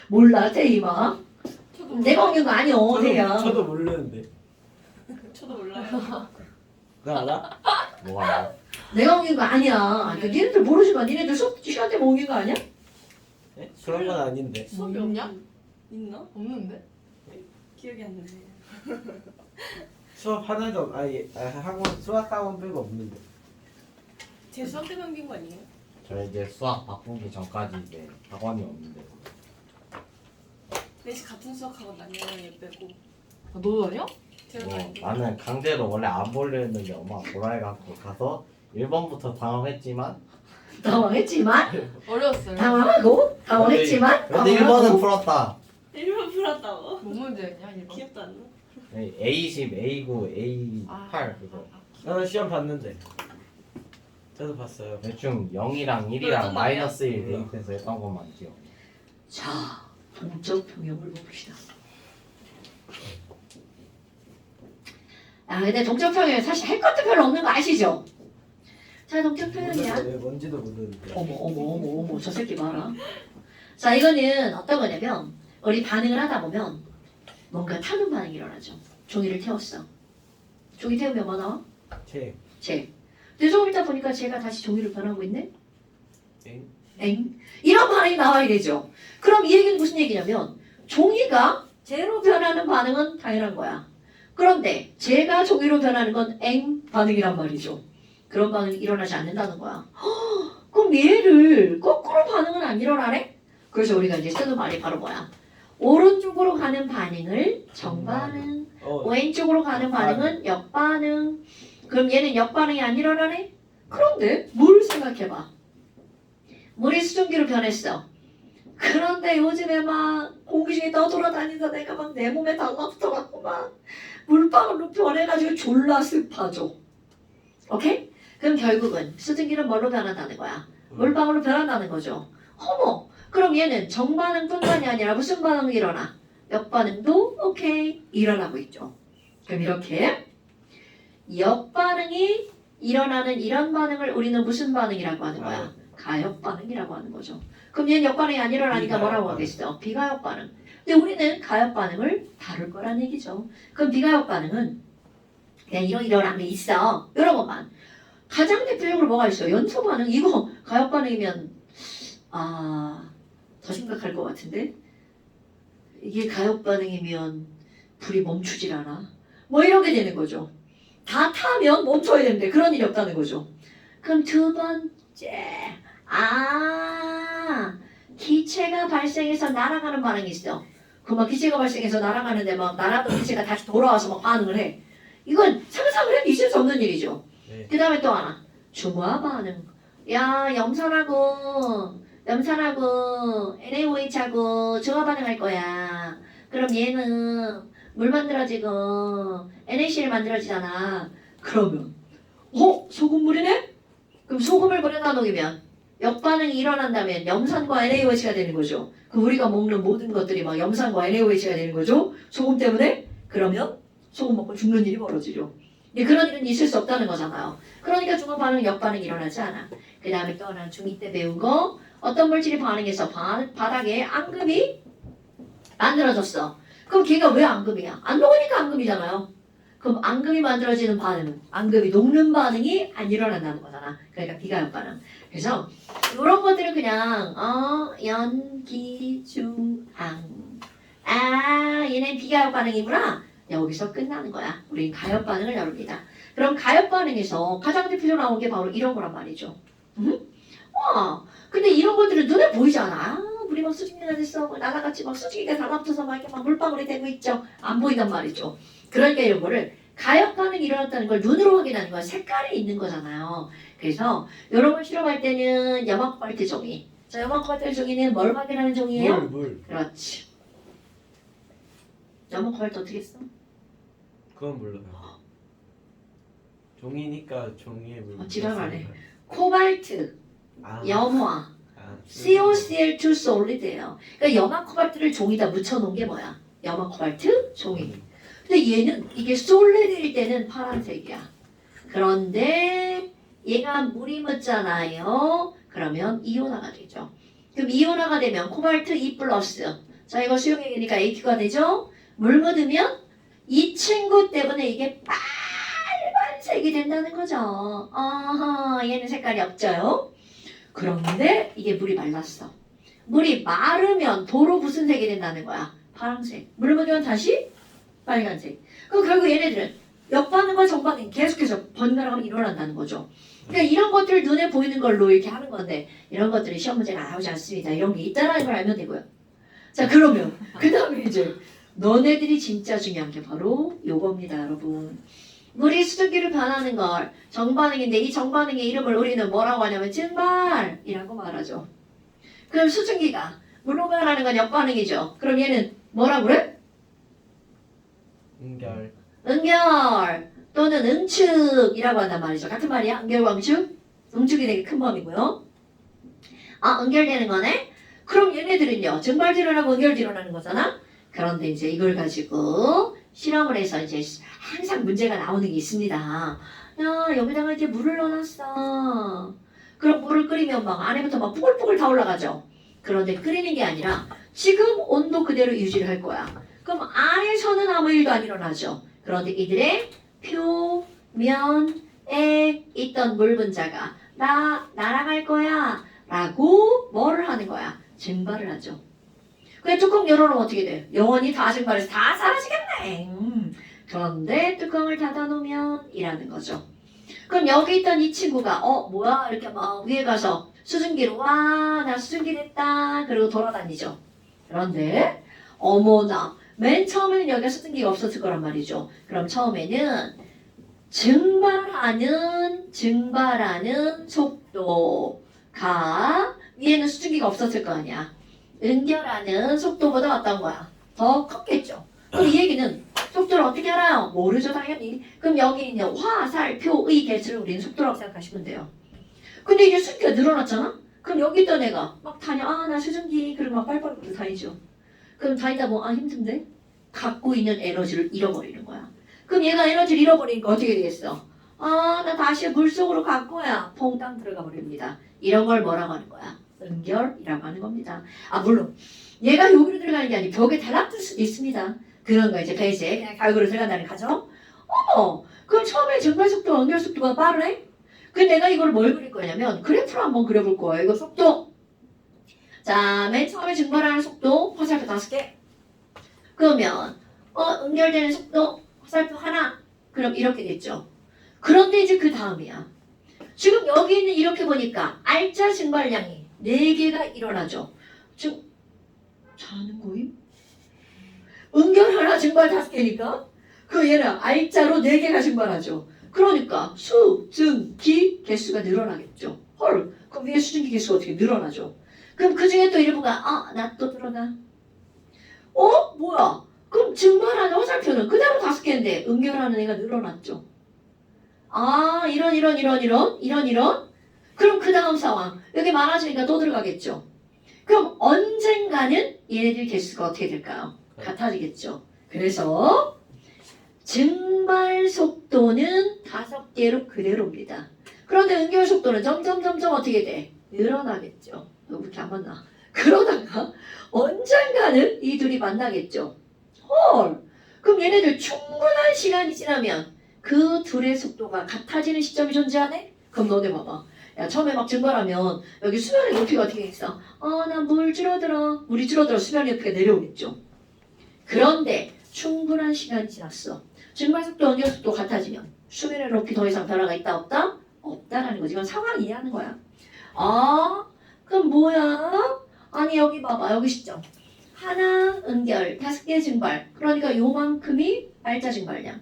몰라 대이마. 저도 내가 옮긴 거 아니오 대야. 저도 모르는데. 저도 몰라요. 나 알아? 뭐가? 내가 옮긴 거 아니야. 그 니네들 모르지만 니네들 수업 시간 때문에 옮긴 거 아니야? 네? 그런 건 아닌데. 수업이 있냐? 있나? 없는데? 기억이 안 나네요. 수업 하나도 학원 수학 학원 빼고 없는데. 제 수업 때문에 옮긴 거 아니에요? 저 이제 수학 바꾸기 전까지 이제 학원이 없는데. 넷이 같은 수학 학원 다녀요. 얘 빼고. 아, 너도 다녀? 제가 뭐, 다니는데. 나는 강제로 원래 안 보려 했는데 엄마가 보라해갖고 가서 1번부터 당황했지만 어려웠어요. 당황했지만 근데 1번은 풀었다. 1번 풀었다고? 뭔 문제였냐, 이거? 기억도 안 나. A10, A9, A8 그거 나는 시험 봤는데. 저도 봤어요. 대충 0이랑 1이랑 그랬던 마이너스 1 대입해서 했던 것만 기억. 자 동적 평형을 봅시다. 아 근데 동적 평형 사실 할 것도 별로 없는 거 아시죠? 자 동적 평형이야. 왜 뭔지도 모르는데. 어머 저 새끼 봐라. 자 이거는 어떤 거냐면 우리 반응을 하다 보면 뭔가 타는 반응이 일어나죠. 종이를 태웠어. 종이 태우면 뭐 나와? 책. 재. 근데 조금 있다 보니까 쟤가 다시 종이로 변하고 있네? 엥? 엥? 이런 반응이 나와야 되죠. 그럼 이 얘기는 무슨 얘기냐면 종이가 재로 변하는 반응은 당연한 거야. 그런데 재가 종이로 변하는 건 엥 반응이란 말이죠. 그런 반응이 일어나지 않는다는 거야. 허, 그럼 얘를 거꾸로 반응은 안 일어나네? 그래서 우리가 이제 쓰는 말이 바로 뭐야? 오른쪽으로 가는 반응을 정반응, 왼쪽으로 가는 반응은 역반응. 그럼 얘는 역반응이 안 일어나네? 그런데 뭘 생각해봐. 물이 수증기로 변했어. 그런데 요즘에 막 공기 중에 떠돌아다니다 내가 막 내 몸에 달라붙어갖고 막 물방울로 변해가지고 졸라 습하죠. 오케이? 그럼 결국은 수증기는 뭘로 변한다는 거야? 물방울로 변한다는 거죠. 어머! 그럼 얘는 정반응뿐만이 아니라 무슨 반응이 일어나? 역반응도 오케이 일어나고 있죠. 그럼 이렇게 역반응이 일어나는 이런 반응을 우리는 무슨 반응이라고 하는 거야? 가역 반응이라고 하는 거죠. 그럼 얘는 역반응이 안 일어나니까 뭐라고 하겠어? 비가역 반응. 근데 우리는 가역 반응을 다룰 거란 얘기죠. 그럼 비가역 반응은 그냥 이러이러한 게 있어. 이런 것만. 가장 대표적으로 뭐가 있어? 연소 반응. 이거 가역 반응이면 더 심각할 것 같은데? 이게 가역 반응이면 불이 멈추질 않아. 뭐 이런 게 되는 거죠. 다 타면 멈춰야 되는데 그런 일이 없다는 거죠. 그럼 두 번째. 기체가 발생해서 날아가는 반응이 있어. 그막 기체가 발생해서 날아가는데 막 날아가던 기체가 다시 돌아와서 막 반응을 해. 이건 상상을 해도 있을 수 없는 일이죠. 네. 그 다음에 또 하나. 중화 반응. 야, 염산하고 NaOH하고 중화 반응할 거야. 그럼 얘는 물 만들어지고 NaCl 만들어지잖아. 그러면 소금물이네? 그럼 소금을 물에다 녹이면 역반응이 일어난다면 염산과 NaOH가 되는 거죠. 그럼 우리가 먹는 모든 것들이 막 염산과 NaOH가 되는 거죠. 소금 때문에? 그러면 소금 먹고 죽는 일이 벌어지죠. 그런 일은 있을 수 없다는 거잖아요. 그러니까 중화 반응, 역반응이 일어나지 않아. 그 다음에 또 하나 중2 때 배운 거 어떤 물질이 반응해서 바닥에 앙금이 만들어졌어. 그럼 걔가 왜 앙금이야? 안 녹으니까 앙금이잖아요. 그럼 앙금이 만들어지는 반응은 앙금이 녹는 반응이 안 일어난다는 거잖아. 그러니까 비가역 반응. 그래서 이런 것들은 그냥 연기중항. 얘는 비가역 반응이구나. 여기서 끝나는 거야. 우린 가역 반응을 다룹니다. 그럼 가역 반응에서 가장 대표적으로 나온 게 바로 이런 거란 말이죠. 근데 이런 것들은 눈에 보이잖아. 물이 막 수증기가 됐어. 나라같이 막 수증기가 달라붙어서 막 이렇게 막 물방울이 되고 있죠. 안 보인단 말이죠. 그러니까 이런 거를 가역 반응이 일어났다는 걸 눈으로 확인하는 건 색깔이 있는 거잖아요. 그래서 이런 걸 실험할 때는 염화코발트 종이. 자, 염화코발트 종이는 뭘 확인하는 종이에요? 물. 그렇지. 염화코발트 어떻게 써? 그건 몰라요. 종이니까 종이에 물. 지랄하네. 코발트, 염화, 아, COCl2 solid예요. 그러니까 염화 코발트를 종이다 묻혀놓은 게 뭐야? 염화 코발트 종이. 근데 얘는 이게 solid일 때는 파란색이야. 그런데 얘가 물이 묻잖아요. 그러면 이온화가 되죠. 그럼 이온화가 되면 코발트 2 플러스 자, 이거 수용 얘기니까 AQ가 되죠? 물 묻으면 이 친구 때문에 이게 빨간색이 된다는 거죠. 아하, 얘는 색깔이 없죠. 그런데 이게 물이 말랐어. 물이 마르면 도로 무슨 색이 된다는 거야? 파란색. 물 묻으면 다시 빨간색. 그럼 결국 얘네들은 역반응과 정반응 계속해서 번갈아가 일어난다는 거죠. 그러니까 이런 것들 눈에 보이는 걸로 이렇게 하는 건데 이런 것들이 시험 문제가 나오지 않습니다. 이런 게 있다라는 걸 알면 되고요. 자, 그러면 그 다음에 이제 너네들이 진짜 중요한 게 바로 요겁니다, 여러분. 물이 수증기를 변하는 걸 정반응인데 이 정반응의 이름을 우리는 뭐라고 하냐면 증발이라고 말하죠. 그럼 수증기가 물로 변하는 건 역반응이죠. 그럼 얘는 뭐라 그래? 응결. 응결 또는 응축이라고 한단 말이죠. 같은 말이야. 응결광축. 응축이 되게 큰 범위고요. 아, 응결되는 거네? 그럼 얘네들은요. 증발도 일어나고 응결도 일어나는 거잖아? 그런데 이제 이걸 가지고 실험을 해서 이제 항상 문제가 나오는 게 있습니다. 야, 여기다가 이제 물을 넣어놨어. 그럼 물을 끓이면 막 안에부터 막 뽀글뽀글 다 올라가죠. 그런데 끓이는 게 아니라 지금 온도 그대로 유지를 할 거야. 그럼 안에서는 아무 일도 안 일어나죠. 그런데 이들의 표면에 있던 물 분자가 날아갈 거야 라고 뭐를 하는 거야? 증발을 하죠. 그래 뚜껑 열어놓으면 어떻게 돼? 영원히 다 증발해서 다 사라지겠네. 그런데 뚜껑을 닫아놓으면 이라는 거죠. 그럼 여기 있던 이 친구가 뭐야 이렇게 막 위에 가서 수증기로 와 나 수증기 됐다 그리고 돌아다니죠. 그런데 어머나 맨 처음에는 여기가 수증기가 없었을 거란 말이죠. 그럼 처음에는 증발하는 속도가 위에는 수증기가 없었을 거 아니야. 응결하는 속도보다 어떤 거야? 더 컸겠죠. 그럼 이 얘기는 속도를 어떻게 알아요? 모르죠 당연히. 그럼 여기 있는 화, 살, 표, 의 개수를 우리는 속도라고 생각하시면 돼요. 근데 이게 수증기가 늘어났잖아? 그럼 여기 있던 애가 막 다녀. 아 나 수증기. 그리고 막 빨빨 다니죠. 그럼 다니다 보면 힘든데? 갖고 있는 에너지를 잃어버리는 거야. 그럼 얘가 에너지를 잃어버리니까 어떻게 되겠어? 아 나 다시 물속으로 갈 거야. 퐁당 들어가 버립니다. 이런 걸 뭐라고 하는 거야? 응결이라고 하는 겁니다. 아 물론 얘가 여기로 들어가는 게 아니고 벽에 달라붙을 수도 있습니다. 그런 거 이제 배제 그냥 결국으로 들어간다는 가정. 그럼 처음에 증발 속도와 응결 속도가 빠르네? 근데 내가 이걸 뭘 그릴 거냐면 그래프로 한번 그려볼 거예요. 이거 속도. 자, 맨 처음에 증발하는 속도 화살표 5개. 그러면 응결되는 속도 화살표 하나. 그럼 이렇게 됐죠. 그런데 이제 그 다음이야. 지금 여기 있는 이렇게 보니까 알짜 증발량이 4개가 일어나죠. 지금 자는 거임? 응결 하나 증발 5개니까 그 얘는 알짜로 4개가 증발하죠. 그러니까 수, 증, 기 개수가 늘어나겠죠. 헐, 그럼 위에 수증기 개수가 어떻게 늘어나죠. 그럼 그 중에 또 일부가 나 또 들어가. 뭐야? 그럼 증발하는 화살표는 그대로 5개인데 응결하는 애가 늘어났죠. 이런. 그럼 그 다음 상황 여기 많아지니까 또 들어가겠죠. 그럼 언젠가는 얘네들 개수가 어떻게 될까요? 같아지겠죠. 그래서 증발 속도는 5개로 그대로입니다. 그런데 응결 속도는 점점 어떻게 돼? 늘어나겠죠. 이렇게 안 만나. 그러다가 언젠가는 이 둘이 만나겠죠. 헐. 그럼 얘네들 충분한 시간이 지나면 그 둘의 속도가 같아지는 시점이 존재하네? 그럼 너네 봐봐. 야 처음에 막 증발하면 여기 수면의 높이가 어떻게 있어? 나 물이 줄어들어 수면의 높이가 내려오겠죠. 그런데 충분한 시간이 지났어. 증발 속도, 응결 속도 같아지면 수면의 높이 더 이상 변화가 있다 없다? 없다라는 거지. 이건 상황 이해하는 거야. 그럼 뭐야? 아니 여기 봐봐. 여기 시점. 하나 응결, 5개 증발. 그러니까 요만큼이 알짜 증발량.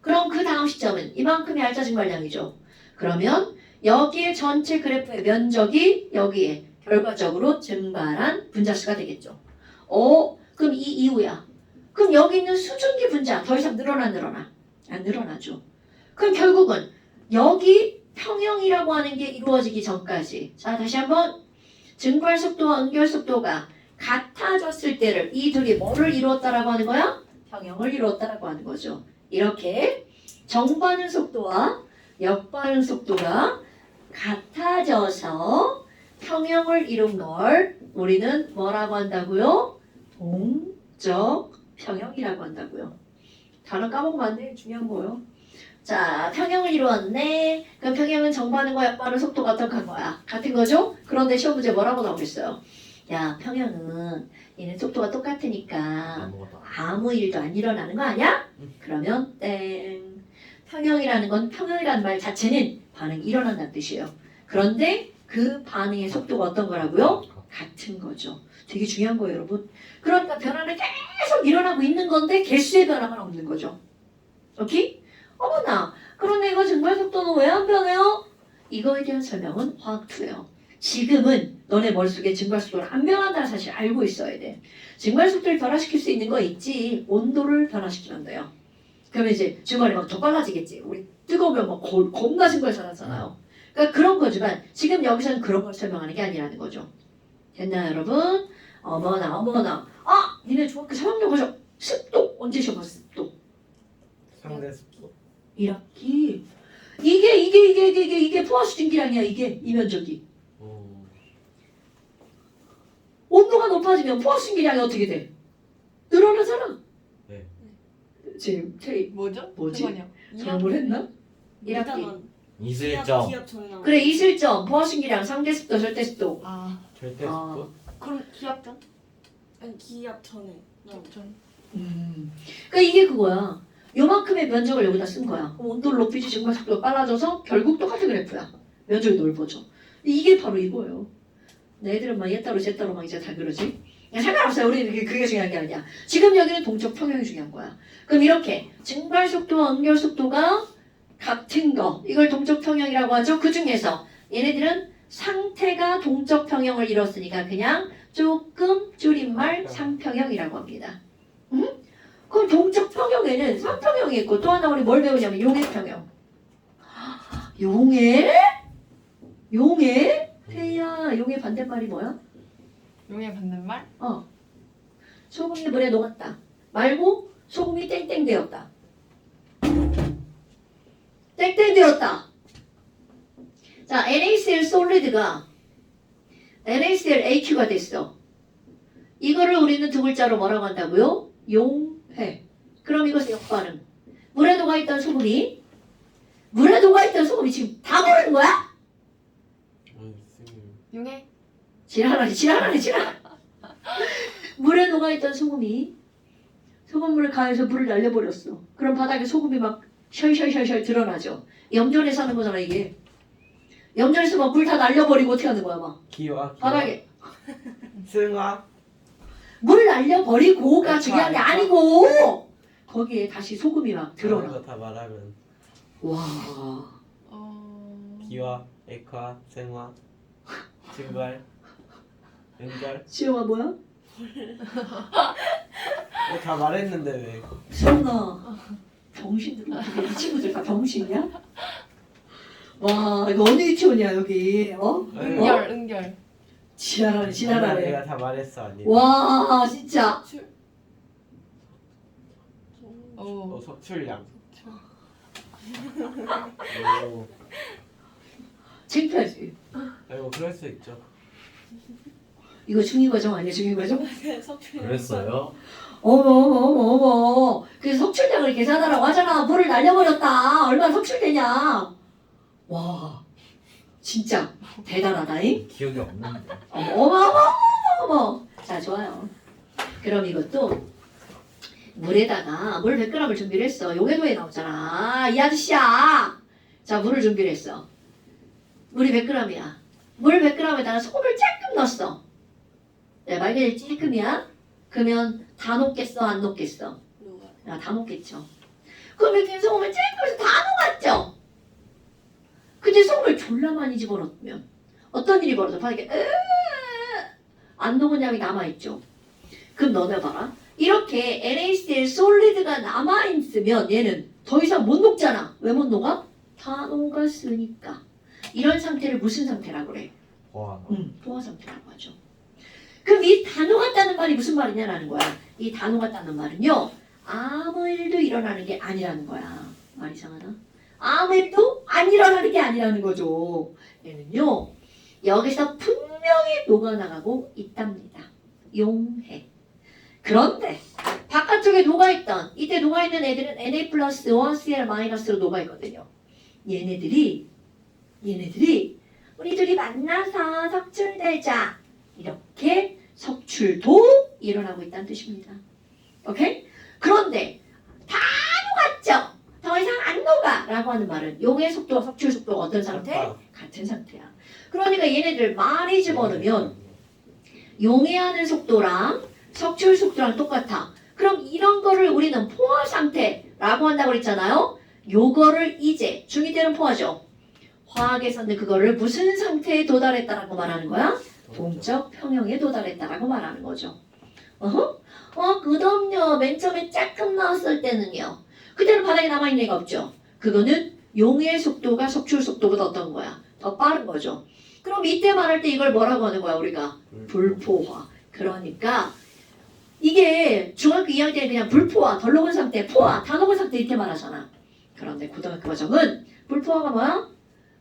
그럼 그 다음 시점은 이만큼이 알짜 증발량이죠. 그러면 여기에 전체 그래프의 면적이 여기에 결과적으로 증발한 분자수가 되겠죠. 그럼 이 이후야. 그럼 여기 있는 수증기 분자 더 이상 늘어나? 안 늘어나죠. 그럼 결국은 여기 평형이라고 하는 게 이루어지기 전까지 자 다시 한번 증발 속도와 응결 속도가 같아졌을 때를 이 둘이 뭐를 이루었다라고 하는 거야? 평형을 이루었다라고 하는 거죠. 이렇게 정반응 속도와 역반응 속도가 같아져서 평형을 이룬 걸 우리는 뭐라고 한다고요? 동적 평형이라고 한다고요. 단어 까먹으면 안 돼. 중요한 거요. 자, 평형을 이루었네. 그럼 평형은 정반응과 역반응 속도가 어떻게 한 거야? 같은 거죠? 그런데 시험 문제 뭐라고 나오겠어요? 야, 평형은 얘는 속도가 똑같으니까 아무것도 안 아무 일도 안 일어나는 거 아니야? 그러면 땡. 평형이라는 건 평형이라는 말 자체는 반응이 일어난다는 뜻이에요. 그런데 그 반응의 속도가 어떤 거라고요? 같은 거죠. 되게 중요한 거예요, 여러분. 그러니까 변화는 계속 일어나고 있는 건데 개수의 변화가 없는 거죠. 오케이? 어머나, 그런데 이거 증발 속도는 왜 안 변해요? 이거에 대한 설명은 화학2예요. 지금은 너네 머릿속에 증발 속도를 안 변한다는 사실 알고 있어야 돼. 증발 속도를 변화시킬 수 있는 거 있지. 온도를 변화시키면 돼요. 그러면 이제 증발이 막 더 빨라지겠지. 우리 뜨거우면 막 겁나 증발 전하잖아요. 그러니까 그런 거지만 지금 여기서는 그런 걸 설명하는 게 아니라는 거죠. 됐나요, 여러분? 어머나, 어머나. 아, 니네 중학교 3학년 가서 습도 언제 시험봤어? 습도. 상대 습도. 1학기. 이게 포화수증기량이야. 이게 이면적이. 온도가 높아지면 포화수증기량이 어떻게 돼? 늘어나잖아. 네. 지금 테이 뭐죠? 뭐지? 잠깐만요. 잘못 했나? 1학기. 일단은 이슬점 기압 전에 나온 그래, 이슬점, 포화수증기량, 상대습도, 절대습도. 아, 절대 아. 습도. 그럼 기압전? 아니 기압 전에 나온 기압전. 그러니까 이게 그거야. 요만큼의 면적을 여기다 쓴 거야. 그럼 온도를 높이지 증발 속도가 빨라져서 결국 똑같은 그래프야. 면적이 넓어져. 이게 바로 이거예요. 애들은 막 얘따로 쟤따로 막 이제 다 그러지. 상관없어요. 우리는 그게 중요한 게 아니야. 지금 여기는 동적 평형이 중요한 거야. 그럼 이렇게 증발 속도와 응결 속도가 같은 거, 이걸 동적 평형이라고 하죠. 그 중에서 얘네들은 상태가 동적 평형을 이뤘으니까 그냥 조금 줄임말 상평형이라고 합니다. 그럼 동적 평형에는 상평형이 있고 또 하나 우리 뭘 배우냐면 용해평형. 용해? 용해? 태희야, 용해 반대말이 뭐야? 용의 반대말? 소금이 물에 녹았다. 말고 소금이 땡땡 되었다. 땡땡 되었다. 자, NaCl 솔리드가 NaCl AQ가 됐어. 이거를 우리는 두 글자로 뭐라고 한다고요? 용해. 그럼 이것은 역반응. 물에 녹아있던 소금이 지금 다 모르는 거야? 용의 지랄하네. 물에 녹아있던 소금이 소금물을 가해서 물을 날려버렸어. 그럼 바닥에 소금이 막 셜셜셜셜 드러나죠. 염전에서 하는 거잖아 이게. 염전에서 막 물 다 날려버리고 어떻게 하는 거야 막. 기와. 바닥에 승화. 물 날려버리고가 중요한 게 아니고 거기에 다시 소금이 막 드러나. 이거 다 말하면 와. 기와, 액화, 생화, 증발, 연결. 지영아 뭐야? 이거 다 말했는데 왜? 수영아 병신들 어떻게 이 친구들 다 병신이야? 와 이거 어느 유치원이야 여기 어? 응결. 지랄하네. 내가 다 말했어 아니. 와 진짜 오. 석출량. 오. 창피하지. 아이고 그럴 수 있죠. 이거 중위과정 아니야 중위과정? 석출 그랬어요? 어머 그래서 석출량을 계산하라고 하잖아. 물을 날려버렸다. 얼마나 석출되냐. 와 진짜 대단하다잉. 기억이 없는데 어머 자 좋아요. 그럼 이것도 물에다가 물 100g을 준비를 했어. 용해도에 나오잖아. 이 아저씨야. 자 물을 준비를 했어. 물이 100g이야. 물 100g에다가 소금을 조금 넣었어. 야, 만약에 찔끔이야? 그러면 다 녹겠어? 안 녹겠어? 야, 다 녹겠죠. 그럼 이렇게 소금을 찔끔해서 다 녹았죠? 근데 소금을 졸라 많이 집어넣으면 어떤 일이 벌어져? 바닥에 안 녹은 양이 남아있죠. 그럼 너네 봐라. 이렇게 NaCl 솔리드가 남아있으면 얘는 더 이상 못 녹잖아. 왜 못 녹아? 다 녹았으니까. 이런 상태를 무슨 상태라고 그래? 보안 포화 상태라고 하죠. 그럼 이 다 녹았다는 말이 무슨 말이냐라는 거야. 이 다 녹았다는 말은요. 아무 일도 일어나는 게 아니라는 거야. 말 이상하나? 아무 일도 안 일어나는 게 아니라는 거죠. 얘는요. 여기서 분명히 녹아나가고 있답니다. 용해. 그런데 바깥쪽에 녹아있던 이때 녹아있는 애들은 Na 플러스 1 Cl 마이너스로 녹아있거든요. 얘네들이 우리 둘이 만나서 석출되자 이렇게 석출도 일어나고 있다는 뜻입니다. 오케이? 그런데 다 녹았죠? 더 이상 안 녹아 라고 하는 말은 용의 속도와 석출 속도가 어떤 상태? 같은 상태야. 그러니까 얘네들 많이 집어넣으면 용해하는 속도랑 석출 속도랑 똑같아. 그럼 이런 거를 우리는 포화 상태라고 한다고 그랬잖아요. 요거를 이제 중2 때는 포화죠. 화학에서는 그거를 무슨 상태에 도달했다라고 말하는 거야? 동적 평형에 도달했다라고 말하는 거죠. 그럼요. 맨 처음에 짝끔 나왔을 때는요. 그때는 바닥에 남아있는 애가 없죠. 그거는 용의 속도가 석출 속도보다 어떤 거야? 더 빠른 거죠. 그럼 이때 말할 때 이걸 뭐라고 하는 거야 우리가? 불포화. 그러니까 이게 중학교 2학년 때 그냥 불포화, 덜 녹은 상태, 포화, 다 녹은 상태 이렇게 말하잖아. 그런데 고등학교 과정은 불포화가 뭐야?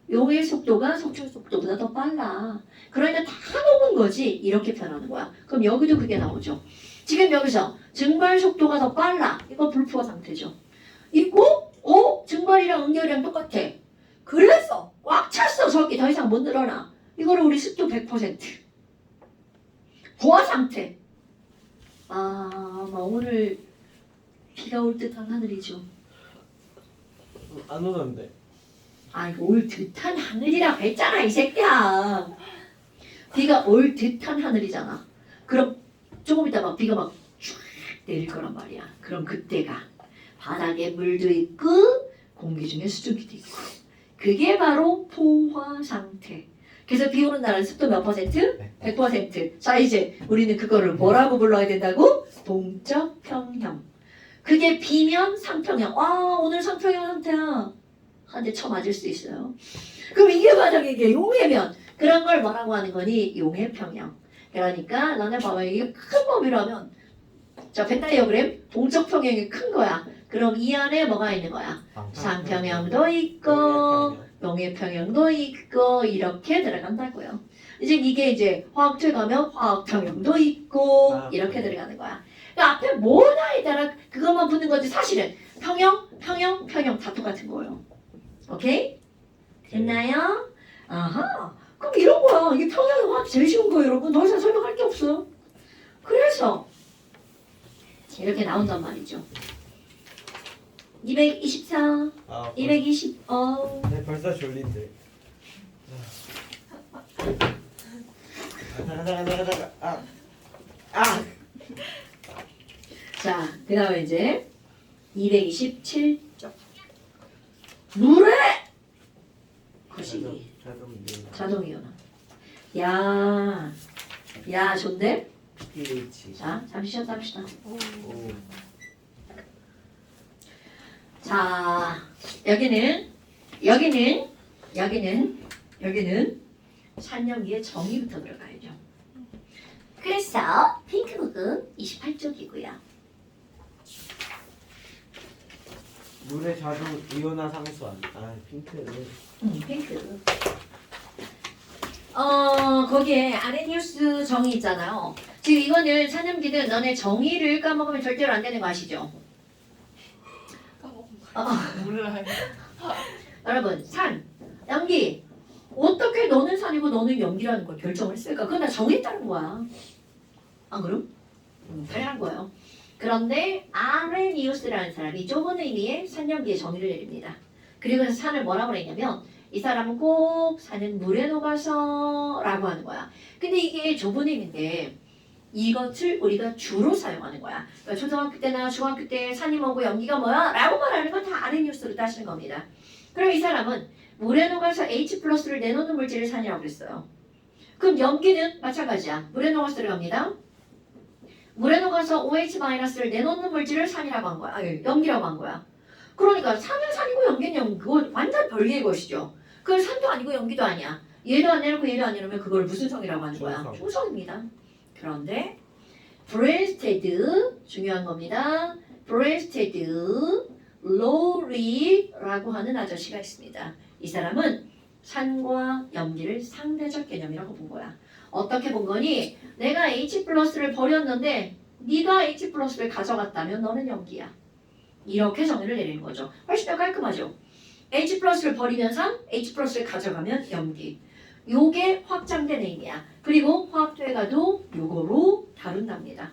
용의 속도가 석출 속도보다 더 빨라. 그러니까 다 녹은 거지. 이렇게 표현하는 거야. 그럼 여기도 그게 나오죠. 지금 여기서 증발 속도가 더 빨라. 이거 불포화 상태죠. 있고 증발이랑 응결이랑 똑같아. 그래서 꽉 찼어. 저기 더 이상 못 늘어나. 이거를 우리 습도 100% 포화 상태. 아마 오늘 비가 올 듯한 하늘이죠. 안 오던데. 아이고 올 듯한 하늘이라고 했잖아 이 새끼야. 비가 올 듯한 하늘이잖아. 그럼 조금 이따 막 비가 막 쫙 내릴 거란 말이야. 그럼 그때가 바닥에 물도 있고 공기 중에 수증기도 있고 그게 바로 포화 상태. 그래서 비 오는 날은 습도 몇 퍼센트? 100%. 자 이제 우리는 그거를 뭐라고 불러야 된다고? 동적 평형. 그게 비면 상평형. 오늘 상평형 상태야. 한 대 쳐 맞을 수 있어요. 그럼 이게 만약에 이게 용해면 그런 걸 뭐라고 하는 거니? 용해 평형. 그러니까 너네 봐봐 이게 큰 범위라면 자 벤다이어그램 동적 평형이 큰 거야. 그럼 이 안에 뭐가 있는 거야? 상평형도 있고 용해 평형도 있고 이렇게 들어간다고요. 이제 화학초에 가면 화학 평형도 있고 이렇게 들어가는 거야. 그러니까 앞에 뭐냐에 따라 그것만 붙는 거지 사실은 평형 다 똑같은 거예요. 오케이? 됐나요? 아하. 그럼 이런 거야. 이게 평형의 화학이 제일 쉬운 거예요, 여러분. 더 이상 설명할 게 없어. 그래서 이렇게 나온단 말이죠. 224, 220, 네, 벌써 졸린데. 가자. 자, 그 다음에 이제 227쪽. 물에 거시기. 자동이온화. 야, 좋네? pH. 자, 잠시 쉬었다 합시다. 오. 자, 여기는 산염기의 정의부터 들어가야죠. 그래서 핑크북은 28쪽이고요. 물의 자동 이온화 상수한. 핑크. 핑크. 거기에 아레니우스 정의 있잖아요. 지금 이거는 산염기는 너네 정의를 까먹으면 절대로 안 되는 거 아시죠? 몰라요. 여러분, 산, 염기 어떻게 너는 산이고 너는 염기라는 걸 결정을 했을까? 그건 다 정에 따른 거야. 안 그럼? 당연한 거예요. 그런데 아레니우스라는 사람이 좁은 의미의 산염기의 정의를 내립니다. 그리고 산을 뭐라고 그랬냐면 이 사람은 꼭 산은 물에 녹아서 라고 하는 거야. 근데 이게 좁은 의미인데 이것을 우리가 주로 사용하는 거야. 그러니까 초등학교 때나 중학교 때 산이 뭐고 염기가 뭐야? 라고 말하는 건 다 아레니우스로 따지는 겁니다. 그럼 이 사람은 물에 녹아서 H+를 내놓는 물질을 산이라고 그랬어요. 그럼 염기는 마찬가지야. 물에 녹아서 들어갑니다. 물에 녹아서 OH-를 내놓는 물질을 산이라고 한 거야. 염기라고 한 거야. 그러니까 산은 산이고 염기는 염기. 그거 완전 별개의 것이죠. 그걸 산도 아니고 염기도 아니야. 얘도 안 내놓고 얘도 안 내놓으면 그걸 무슨 성이라고 하는 거야? 중성. 중성입니다. 그런데 브레스테드 중요한 겁니다. 브레스테드 로리라고 하는 아저씨가 있습니다. 이 사람은 산과 염기를 상대적 개념이라고 본 거야. 어떻게 본 거니? 내가 H+를 버렸는데 네가 H 플러스를 가져갔다면 너는 염기야. 이렇게 정의를 내리는 거죠. 훨씬 더 깔끔하죠. H 플러스를 버리면 산, H 플러스를 가져가면 염기. 요게 확장된 의미야. 그리고 화학도에 가도 요거로 다룬답니다.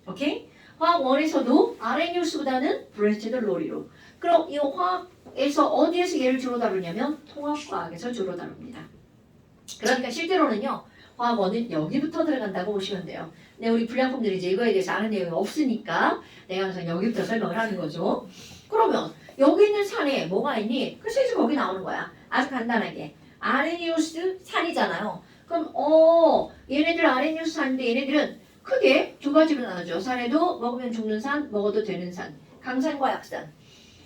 오케이? 화학 1에서도 아레니우스보다는 브레스테드 로리로. 그럼 이 화학에서 어디에서 얘를 주로 다루냐면 통합과학에서 주로 다룹니다. 그러니까 실제로는요. 화학 1은 여기부터 들어간다고 보시면 돼요. 근데 우리 불량품들이 이제 이거에 대해서 아는 내용이 없으니까 내가 항상 여기부터 설명을 하는 거죠. 그러면 여기 있는 산에 뭐가 있니? 그래서 이제 거기 나오는 거야. 아주 간단하게. 아레니우스 산이잖아요. 그럼 얘네들 아레니우스 산인데 얘네들은 크게 두 가지로 나누죠. 산에도 먹으면 죽는 산, 먹어도 되는 산. 강산과 약산.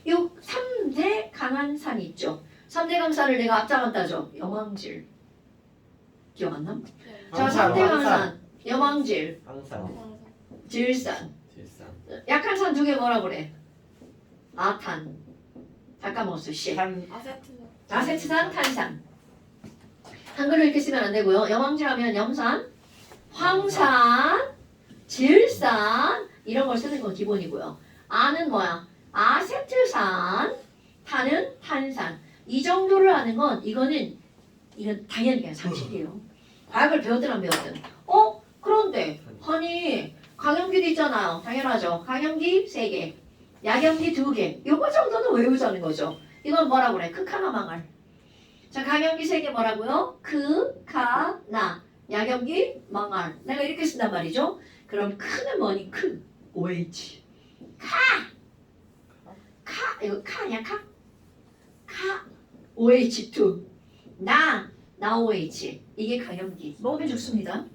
요 3대 강한 산이 있죠. 3대 강산을 내가 앞장았다죠. 염왕질. 기억 안 나? 네. 자, 항상, 3대 강산. 항상. 염왕질, 항상 질산. 질산. 약한 산 두 개 뭐라 그래? 아탄. 다 까먹었어. 씨. 한 아세트. 아세트산, 탄산. 한글로 이렇게 쓰면 안 되고요. 염왕질하면 염산, 황산, 질산 이런 걸 쓰는 건 기본이고요. 아는 뭐야? 아세트산, 탄은 탄산. 이 정도를 아는 건 이건 당연히 그냥 상식이에요. 과학을 배우든 안 배우든. 그런데 아니 강염기도 있잖아요. 당연하죠. 강염기 3개, 약염기 2개. 요거 정도는 외우자는 거죠. 이건 뭐라고 그래? 크카나 망할. 자, 강염기 3개 뭐라고요? 크카나. 약염기 망할. 내가 이렇게 쓴단 말이죠. 그럼 크는 뭐니? 크. OH. 이거 카냐 카? OH2. 나 OH. 이게 강염기. 먹으면 좋습니다.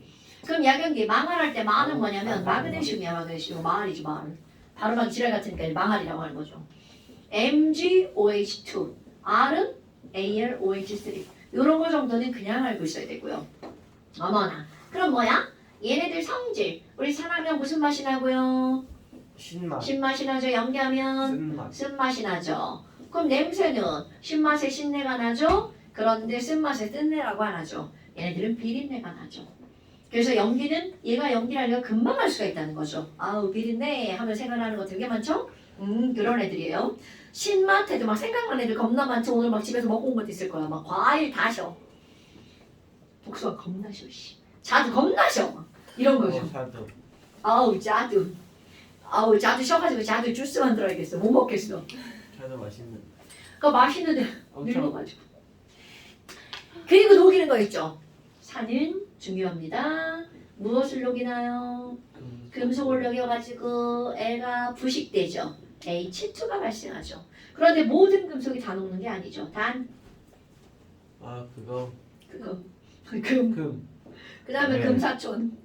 그럼 약염기 망할할 때 마는 뭐냐면 마그네슘이야. 마그네슘. 마을이죠. 마을. 발음하기 지랄 같으니까 마할이라고 하는 거죠. MgOH2. R은 AlOH3. 요런 거 정도는 그냥 알고 있어야 되고요. 어머나. 그럼 뭐야? 얘네들 성질. 우리 산하면 무슨 맛이 나고요? 신맛. 신맛이 나죠. 연기하면 쓴맛. 쓴맛이 나죠. 그럼 냄새는 신맛에 신내가 나죠. 그런데 쓴맛에 쓴내라고 안 하죠. 얘네들은 비린내가 나죠. 그래서 연기는 얘가 연기를 하려면 금방 할 수가 있다는 거죠. 아우 비린내 하면 생각나는 거 되게 많죠? 그런 애들이에요. 신맛에도 막 생각나는 애들 겁나 많죠. 오늘 막 집에서 먹고 온 것도 있을 거야. 막 과일 다 셔. 복숭아 겁나 셔. 씨. 자두 겁나 셔. 막 이런 거죠. 자두. 아우 자두. 아우 자두 셔가지고 자두 주스 만들어야겠어. 못 먹겠어. 자두 맛있는. 그거 맛있는데 엄청 늙어가지고. 그리고 녹이는 거 있죠. 산은 중요합니다. 무엇을 녹이나요? 금속을 녹여가지고 애가 부식되죠. H2가 발생하죠. 그런데 모든 금속이 다 녹는 게 아니죠. 단 그거 그거 금. 금. 그 다음에 네. 금사촌.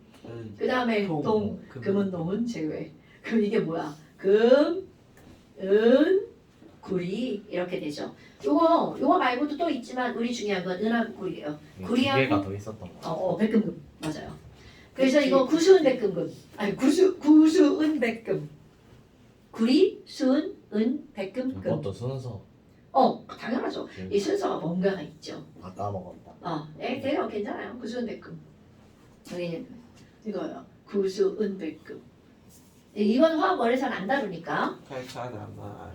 그 다음에 동. 동. 금. 금은 동은 제외. 그럼 이게 뭐야? 금, 은, 구리 이렇게 되죠. 요거 말고도 또 있지만 우리 중요한 건 은하고 구리예요. 두 구리하고- 개가 더 있었던 거. 백금금 맞아요. 그래서 이거 구수은 백금금. 아니 구수은 백금. 구리, 수은, 은, 백금, 금. 그것도 순서 당연하죠. 이 순서가 뭔가가 있죠. 다 까먹었다. 돼요. 괜찮아요. 구수은 백금. 여기는 이거요. 구수은 백금. 이건 화학 원에서는 안 다루니까. 칼카나마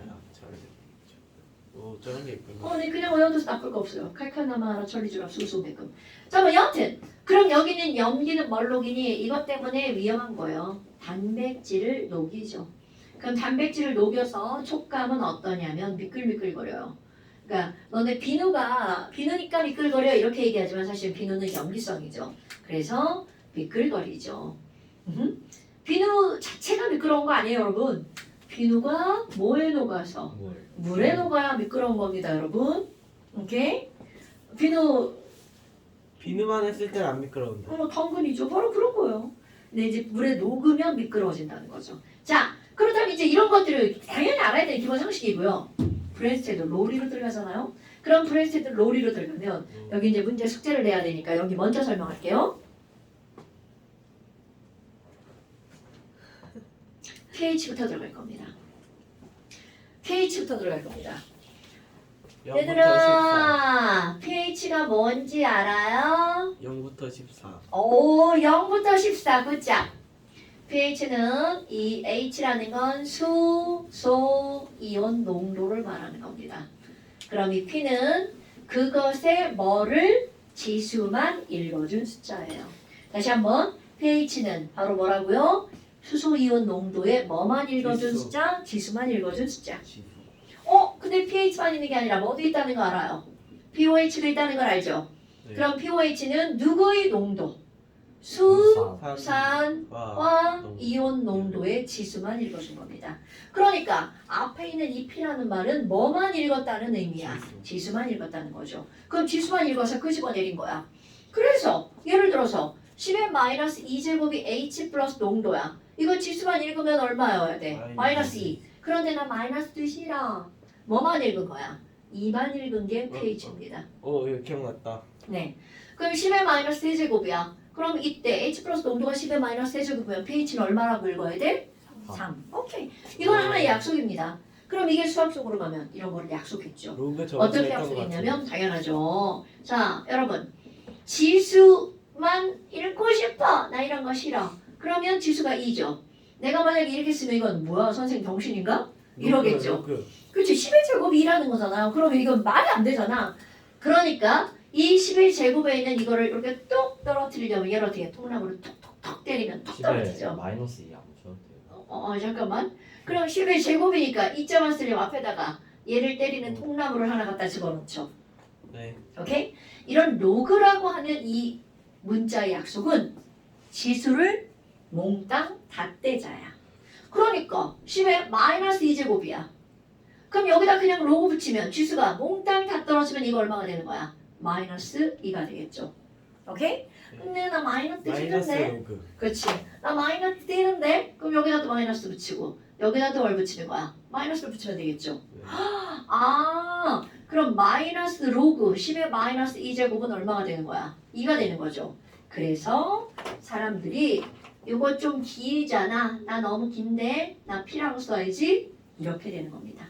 저런 게 있구나. 네, 그냥 외워둬서 나쁠 거 없어요. 칼칼나마라 천리주랍 수소백금. 자, 뭐 여튼 그럼 여기는 염기는 뭘 녹이니? 이것 때문에 위험한 거예요. 단백질을 녹이죠. 그럼 단백질을 녹여서 촉감은 어떠냐면 미끌미끌거려요. 그러니까 너네 비누니까 미끌거려 이렇게 얘기하지만 사실 비누는 염기성이죠. 그래서 미끌거리죠. 비누 자체가 미끄러운 거 아니에요, 여러분. 비누가 뭐에 녹아서? 물에 녹아야 미끄러운 겁니다, 여러분. 오케이? 비누만 했을 때는 안 미끄러운데. 당근이죠. 바로 그런 거예요. 근데 이제 물에 녹으면 미끄러워진다는 거죠. 자, 그렇다면 이제 이런 것들을 당연히 알아야 되는 기본 상식이고요. 브레스테드 로리로 들어가잖아요. 그럼 브레스테드 로리로 들어가면 여기 이제 문제 숙제를 내야 되니까 여기 먼저 설명할게요. pH부터 들어갈 겁니다. pH부터 들어갈 겁니다. 0부터 14. 얘들아, pH가 뭔지 알아요? 0부터 14. 오, 0부터 14, 굿잡. pH는 이 H라는 건 수소 이온 농도를 말하는 겁니다. 그럼 이 P는 그것의 뭐를 지수만 읽어준 숫자예요. 다시 한번 pH는 바로 뭐라고요? 수소 이온 농도의 뭐만 읽어준 지수. 숫자? 지수만 읽어준 숫자. 지수. 근데 pH만 있는 게 아니라 뭐도 있다는 거 알아요? pOH가 있다는 걸 알죠? 네. 그럼 pOH는 누구의 농도? 우산. 수산화 농도. 이온 농도의 지수만 읽어준 겁니다. 그러니까 앞에 있는 이 P라는 말은 뭐만 읽었다는 의미야. 지수. 지수만 읽었다는 거죠. 그럼 지수만 읽어서 끄집어내린 거야. 그래서 예를 들어서 10의 마이너스 2제곱이 H 플러스 농도야. 이거 지수만 읽으면 얼마여야 돼? 마이너스 2. 그런데 나 마이너스 2 싫어. 뭐만 읽은 거야? 2만 읽은 게 pH입니다. 이거 기억났다. 네. 그럼 10의 마이너스 3제곱이야. 그럼 이때 H 플러스 농도가 10의 마이너스 3제곱이면 pH는 얼마라고 읽어야 돼? 3. 오케이. 이건 하나의 약속입니다. 그럼 이게 수학 속으로 가면 이런 거를 약속했죠. 로그 저번에 어떻게 했던 것 약속했냐면 당연하죠. 자, 여러분. 지수만 읽고 싶어. 나 이런 거 싫어. 그러면 지수가 2죠. 내가 만약에 이렇게 쓰면 이건 뭐야? 선생님 병신인가? 같아요. 이러겠죠. 로그. 그렇지. 10의 제곱이 2라는 거잖아. 그러면 이건 말이 안 되잖아. 그러니까 이 10의 제곱에 있는 이거를 이렇게 뚝 떨어뜨리려면 얘를 어떻게 통나무를 톡톡톡 때리면 톡 10에 떨어지죠. 마이너스 2 안 붙여도 돼요. 잠깐만. 그럼 10의 제곱이니까 2자만 쓰려면 앞에다가 얘를 때리는 통나무를 하나 갖다 집어넣죠. 네. 오케이? 이런 로그라고 하는 이 문자의 약속은 지수를 몽땅 다 떼자야. 그러니까 10의 마이너스 2제곱이야. 그럼 여기다 그냥 로그 붙이면 지수가 몽땅 다 떨어지면 이거 얼마가 되는 거야? 마이너스 2가 되겠죠. 오케이? 근데 나 마이너스 마이너스 싫은데? 로그. 그렇지. 나 마이너스 띄는데? 그럼 여기다 또 마이너스 붙이고 여기다 또 뭘 붙이는 거야? 마이너스를 붙이면 되겠죠. 네. 그럼 마이너스 로그 10의 마이너스 2제곱은 얼마가 되는 거야? 2가 되는 거죠. 그래서 사람들이 이거 좀 길잖아. 나 너무 긴데 나 P라고 써야지. 이렇게 되는 겁니다.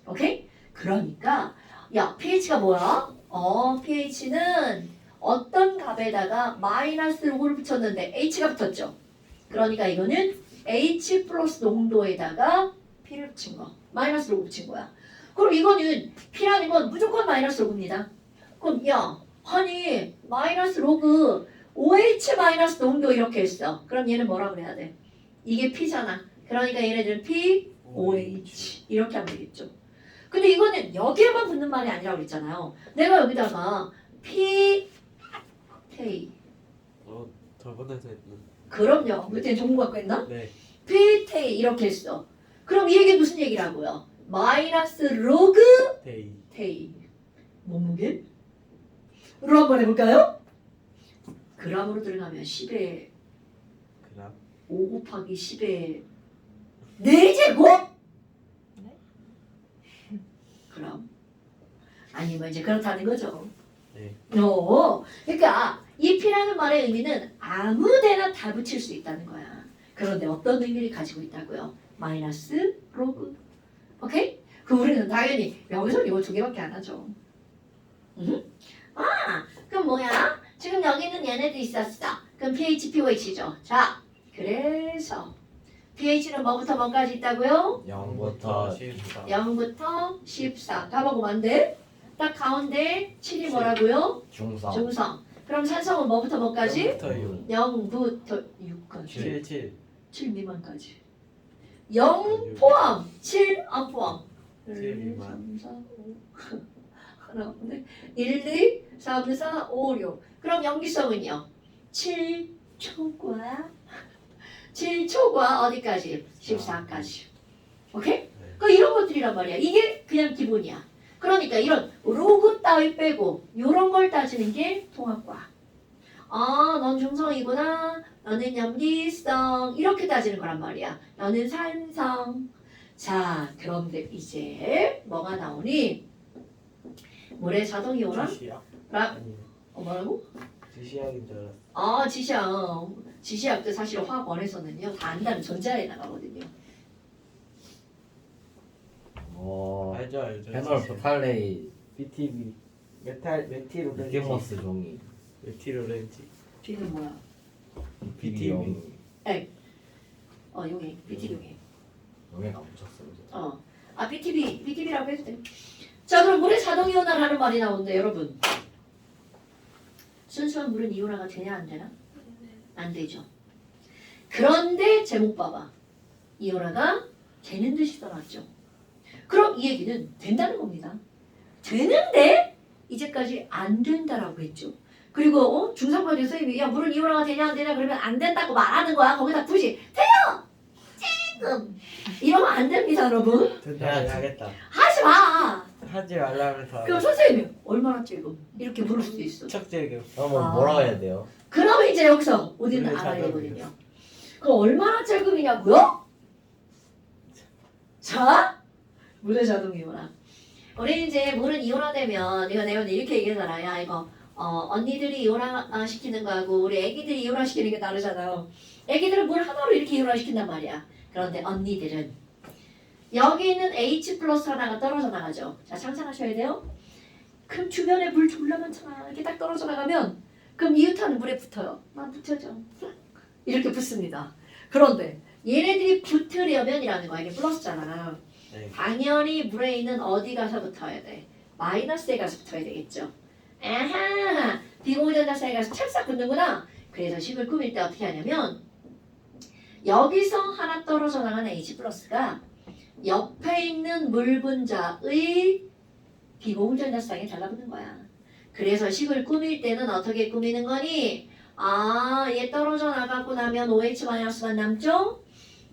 오케이? 그러니까 야 pH가 뭐야? pH는 어떤 값에다가 마이너스 로그를 붙였는데 H가 붙었죠. 그러니까 이거는 H 플러스 농도에다가 P를 붙인 거. 마이너스 로그 붙인 거야. 그럼 이거는 P라는 건 무조건 마이너스 로그입니다. 그럼 야 아니 마이너스 로그 OH 마이너스 농도 이렇게 했어. 그럼 얘는 뭐라 그래야 돼? 이게 P잖아. 그러니까 얘네들은 P, OH 이렇게 하면 되겠죠. 근데 이거는 여기에만 붙는 말이 아니라고 그랬잖아요. 내가 여기다가 P, K 저번에도 했는. 그럼요. 그때 종무 갖고 했나? 네. P, K 이렇게 했어. 그럼 이 얘기는 무슨 얘기라고요? 마이너스 로그 데이. K 몸무게? 로 한번 해볼까요? 그람으로 들어가면 10에 그람. 5 곱하기 10에 4제곱? 네? 그럼 아니면 이제 그렇다는 거죠. 네. 그러니까 이 P라는 말의 의미는 아무데나 다 붙일 수 있다는 거야. 그런데 어떤 의미를 가지고 있다고요? 마이너스 로그. 오케이? 그 우리는 당연히 여기서 이거 2개밖에 안 하죠. 그럼 뭐야? 지금 여기는 얘네도 있었어. 그럼 pH, pOH죠. 자, 그래서 pH는 뭐부터 뭐까지 있다고요? 0부터 14. 0부터 14. 다 먹으면 안 돼? 딱 가운데 7이 뭐라고요? 중성. 중성. 그럼 산성은 뭐부터 뭐까지? 0부터 0부터 6까지. 7. 7. 7 미만까지. 0 포함, 7 안 포함. 7 미만. 3, 4, 5. 하나 없네. 1, 2, 3, 4, 5, 6. 그럼 염기성은요? 7초과 7초과 어디까지? 14까지. 오케이? 그 이런 것들이란 말이야. 이게 그냥 기본이야. 그러니까 이런 로그 따위 빼고 이런 걸 따지는 게 통합과. 넌 중성이구나. 너는 염기성. 이렇게 따지는 거란 말이야. 너는 산성. 자, 그런데 이제 뭐가 나오니? 모래 자동이 오나? 지시약. 라, 뭐라고? 지시약인 줄 알았어. 지시약. 지시약도 사실 화학원에서는요. 다 안다는 전자에 나가거든요. 알죠. 페놀 포탈레이 BTB. 메틸 오렌지. 리티머스 종이 메틸 오렌지. B는 뭐야? BTB 용해. BTB 용해. 용해가 묻혔어 이제. BTB라고 해도 돼. 자, 그럼 물의 자동 이온화라는 말이 나오는데 여러분. 순수한 물은 이온화가 되냐 안 되나? 안 되죠. 그런데 제목 봐봐. 이온화가 되는 듯이 써놨죠. 그럼 이 얘기는 된다는 겁니다. 되는데 이제까지 안 된다라고 했죠. 그리고 중상과제 선생님이 야 물은 이온화가 되냐 안 되냐 그러면 안 된다고 말하는 거야. 거기다 굳이 돼요! 지금! 이러면 안 됩니다 여러분. 된다 해야지. 하겠다. 하지 마! 하지 말라면서. 그럼 선생님이 얼마나 지금 이렇게 물을 수도 있어. 척제금. 그러면 아. 뭐라고 해야 돼요? 그러면 이제 여기서 우리는 물의 알아야 자동이요. 되거든요. 그럼 얼마나 짧음이냐고요? 자, 물의 자동 이온화. 우리 이제 물은 이온화되면 이거 내가 이렇게 얘기하잖아. 야 이거 언니들이 이온화 시키는 거하고 우리 애기들이 이온화 시키는 게 다르잖아요. 애기들은 물 하나로 이렇게 이온화 시킨단 말이야. 그런데 언니들은 여기 있는 H 플러스 하나가 떨어져 나가죠. 자 상상하셔야 돼요. 그럼 주변에 물 졸라 많잖아. 이렇게 딱 떨어져 나가면 그럼 이웃하는 물에 붙어요. 막 붙여져. 이렇게 붙습니다. 그런데 얘네들이 붙으려면이라는 거야. 이게 플러스잖아. 네. 당연히 물에 있는 어디 가서 붙어야 돼? 마이너스에 가서 붙어야 되겠죠. 아하! 비공유전자사에 가서 찰싹 붙는구나. 그래서 식을 꾸밀 때 어떻게 하냐면 여기서 하나 떨어져 나가는 H 플러스가 옆에 있는 물 분자의 비공유전자쌍에 달라붙는 거야. 그래서 식을 꾸밀 때는 어떻게 꾸미는 거니? 얘 떨어져 나가고 나면 OH-만 남죠?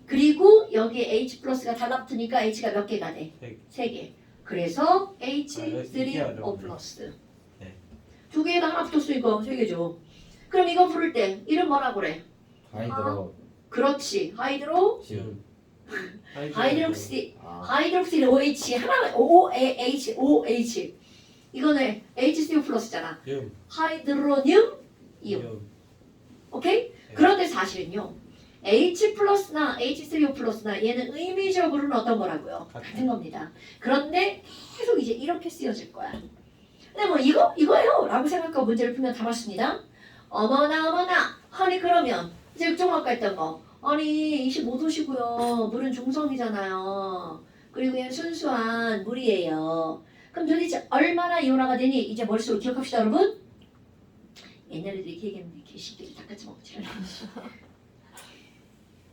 그리고 여기에 H 플러스가 달라붙으니까 H가 몇 개가 돼? 세 3개. 그래서 이게 H3O 어려운데. 플러스. 네. 두 개에다 하나 붙었으니까 3개죠. 그럼 이거 부를 때 이름 뭐라 그래? 하이드로 그렇지. 하이드로 지금. 하이드록시 아, 하이드록실 OH 하나 OH 이거는 H3O 플러스잖아. 음. 하이드로늄 이온. 오케이? 그런데 사실은요. H 플러스나 H3O 플러스나 얘는 의미적으로는 어떤 거라고요? 같은 겁니다. 그런데 계속 이제 이렇게 쓰여질 거야. 근데 뭐 이거예요 라고 생각하고 문제를 풀면 다 맞습니다. 어머나 아니 그러면 이제 좀 아까 했던 거 아니 25도시고요. 물은 중성이잖아요. 그리고 얘는 순수한 물이에요. 그럼 도대체 얼마나 이온화가 되니? 이제 머릿속으로 기억합시다 여러분. 옛날 애들이 이렇게 얘기했는데 개새끼들 다 같이 먹지.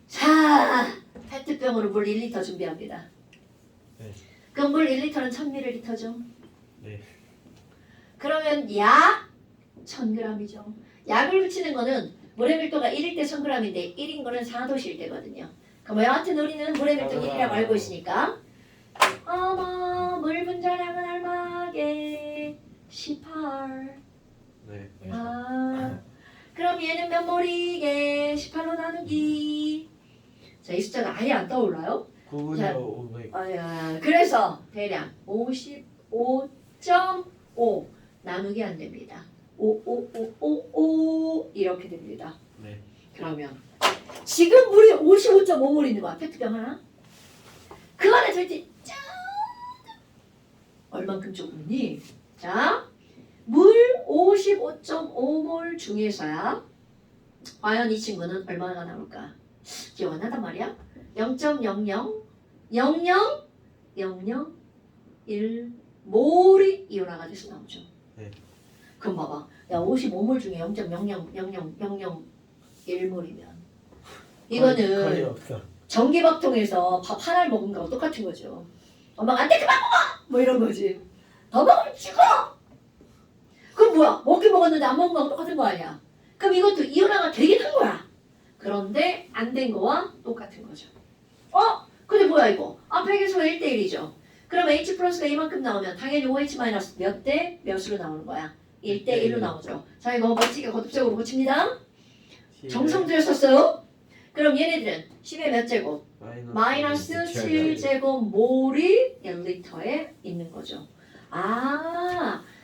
자, 페트병으로 물 1리터 준비합니다. 네. 그럼 물 1리터는 1000ml죠. 네. 그러면 약 1000g이죠. 약을 붙이는 거는 물의 밀도가 1일 때 1000g인데 1인 거는 4도실 때거든요. 그럼 여하튼 우리는 물의 밀도 1이라고 알고 있으니까 어머 물 분자량은 얼마게? 18. 네. 그럼 얘는 몇 몰이게? 18로 나누기. 자, 이 숫자가 아예 안 떠올라요? 9분의 500. 그래서 대략 55.5 나누기 안 됩니다. 5555 이렇게 됩니다. 네. 그러면 지금 물이 55.5몰 있는 거야. 페트병 하나. 그 안에 들지 짠! 얼만큼 조금이니? 자, 물 55.5몰 중에서야 과연 이 친구는 얼마나 나올까? 기억 안 나단 말이야? 0.00000001 몰이 이온화가 돼서 나오죠. 네. 그럼 봐봐. 야 55몰 중에 0.000001몰이면 거의 이거는 없어. 전기밥통에서 밥 하나를 먹은 거랑 똑같은 거죠. 엄마가 안돼 그만 먹어! 뭐 이런 거지. 더 먹으면 죽어! 그럼 뭐야? 먹긴 먹었는데 안 먹은 거랑 똑같은 거 아니야? 그럼 이것도 이온화가 되긴 한 거야. 그런데 안 된 거와 똑같은 거죠. 근데 뭐야 이거? 앞에 계속 1대1이죠. 그럼 H 플러스가 이만큼 나오면 당연히 OH 마이너스 몇 대 몇으로 나오는 거야? 1대1로 나오죠. 자 이거 멋지게 거듭적으로 고칩니다. 정성 들였었어요? 그럼 얘네들은 10의 몇 제곱? 마이너스 7제곱 몰이 1리터에 있는 거죠.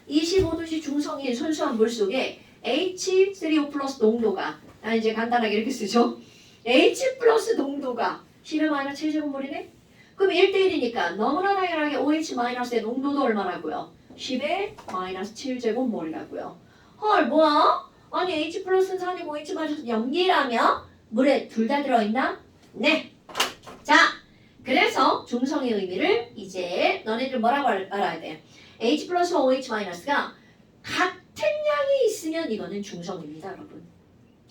25도씨 중성인 순수한 물 속에 H3O 플러스 농도가 이제 간단하게 이렇게 쓰죠. H 플러스 농도가 10의 마이너스 7제곱몰이네? 그럼 1대1이니까 너무나 당연하게 OH 마이너스의 농도도 얼마라고요? 10의 마이너스 7제곱몰이라고요. 헐 뭐야? 아니 H 플러스는 산이고 OH 마이너스는 염기라며? 물에 둘 다 들어있나? 네. 자, 그래서 중성의 의미를 이제 너네들 뭐라고 알아야 돼? H 플러스와 OH 마이너스가 같은 양이 있으면 이거는 중성입니다, 여러분.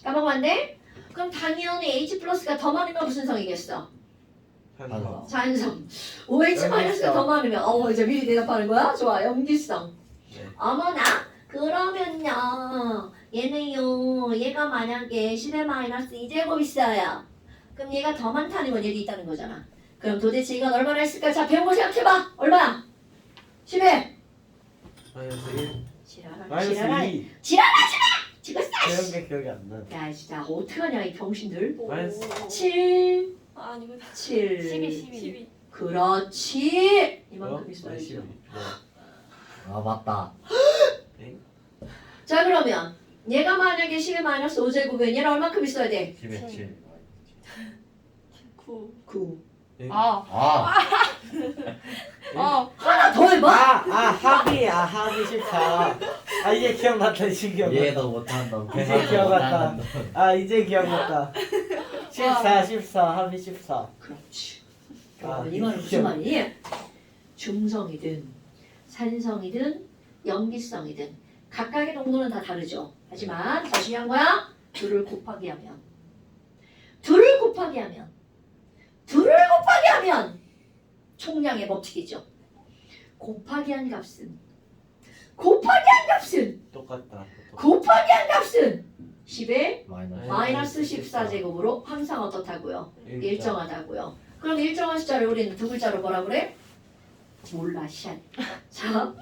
까먹으면 안 돼? 그럼 당연히 H 플러스가 더 많으면 무슨 성이겠어? 산성. 산성. OH 마이너스가 더 많으면 이제 미리 대답하는 거야? 좋아, 염기성. 네. 어머나, 그러면요, 얘는요, 얘가 만약에 10의 마이너스 2제곱 있어요. 그럼 얘가 더 많다는 건 얘도 있다는 거잖아. 그럼 도대체 이건 얼마나 했을까? 자, 배운 거 생각해봐. 얼마야? 10에. 마이너스 1. 지랄하네, 마이너스 지랄하네. 2. 지랄하지 마! 죽었어! 배운 게 기억이 안 나. 야, 진짜 어떡하냐, 이 병신들. 마이너스 7, 아, 아니구나. 7. 12. 그렇지! 이만큼 어? 있어야죠. 아 맞다. 자, 그러면 얘가 만약에 10의 마이너스 5제곱이면 얘는 얼마큼 있어야 돼? 10에 7. 9. 9. 아, 아 하나 더 해봐! 합이 14. 이제 기억났다, 이제 기억났다. 이해도 못한다. 이제 기억났다. 이제 기억났다. 14, 합이 14. 그렇지. 아, 이 말은 무슨 말이니? 중성이든 산성이든 염기성이든 각각의 농도는 다 다르죠. 하지만 더 중요한 거야. 둘을 곱하기 하면 총량의 법칙이죠. 곱하기 한 값은 똑같다. 10의 마이너스. 마이너스 14제곱으로 항상 어떻다고요? 일정하다고요. 그럼 일정한 숫자를 우리는 두 글자로 뭐라 그래? 몰라, 샷. 자,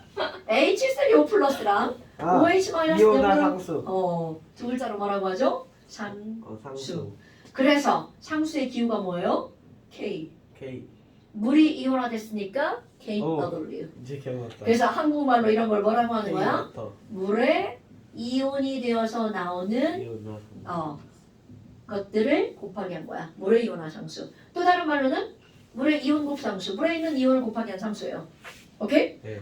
H3O 플러스랑 OH 마이너스 이온화 등을 상수. 두 글자로 뭐라고 하죠? 산. 상수. 그래서 상수의 기호가 뭐예요? K. K. 물이 이온화됐으니까 KW. 이제 기억났다. 그래서 한국말로 이런 걸 뭐라고 하는 거야? K부터. 물에 이온이 되어서 나오는 이온화. 것들을 곱하기 한 거야. 물의 이온화 상수. 또 다른 말로는 물의 이온 곱상수. 물에 있는 이온을 곱하기 한 상수예요. 오케이? 네.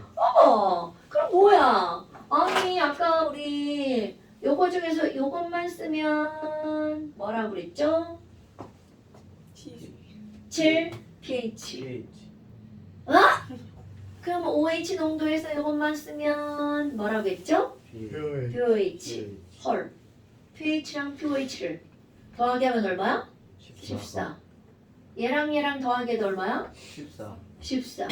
그럼 뭐야? 아니 아까 우리 요거 중에서 요것만 쓰면 뭐라고 그랬죠? 7 pH. pH. 그럼 OH 농도에서 요것만 쓰면 뭐라고 했죠? pH. pH. 헐. pH랑 pH를 더하기 하면 얼마야? 14. 얘랑 더하기 해도 얼마야? 14. 14.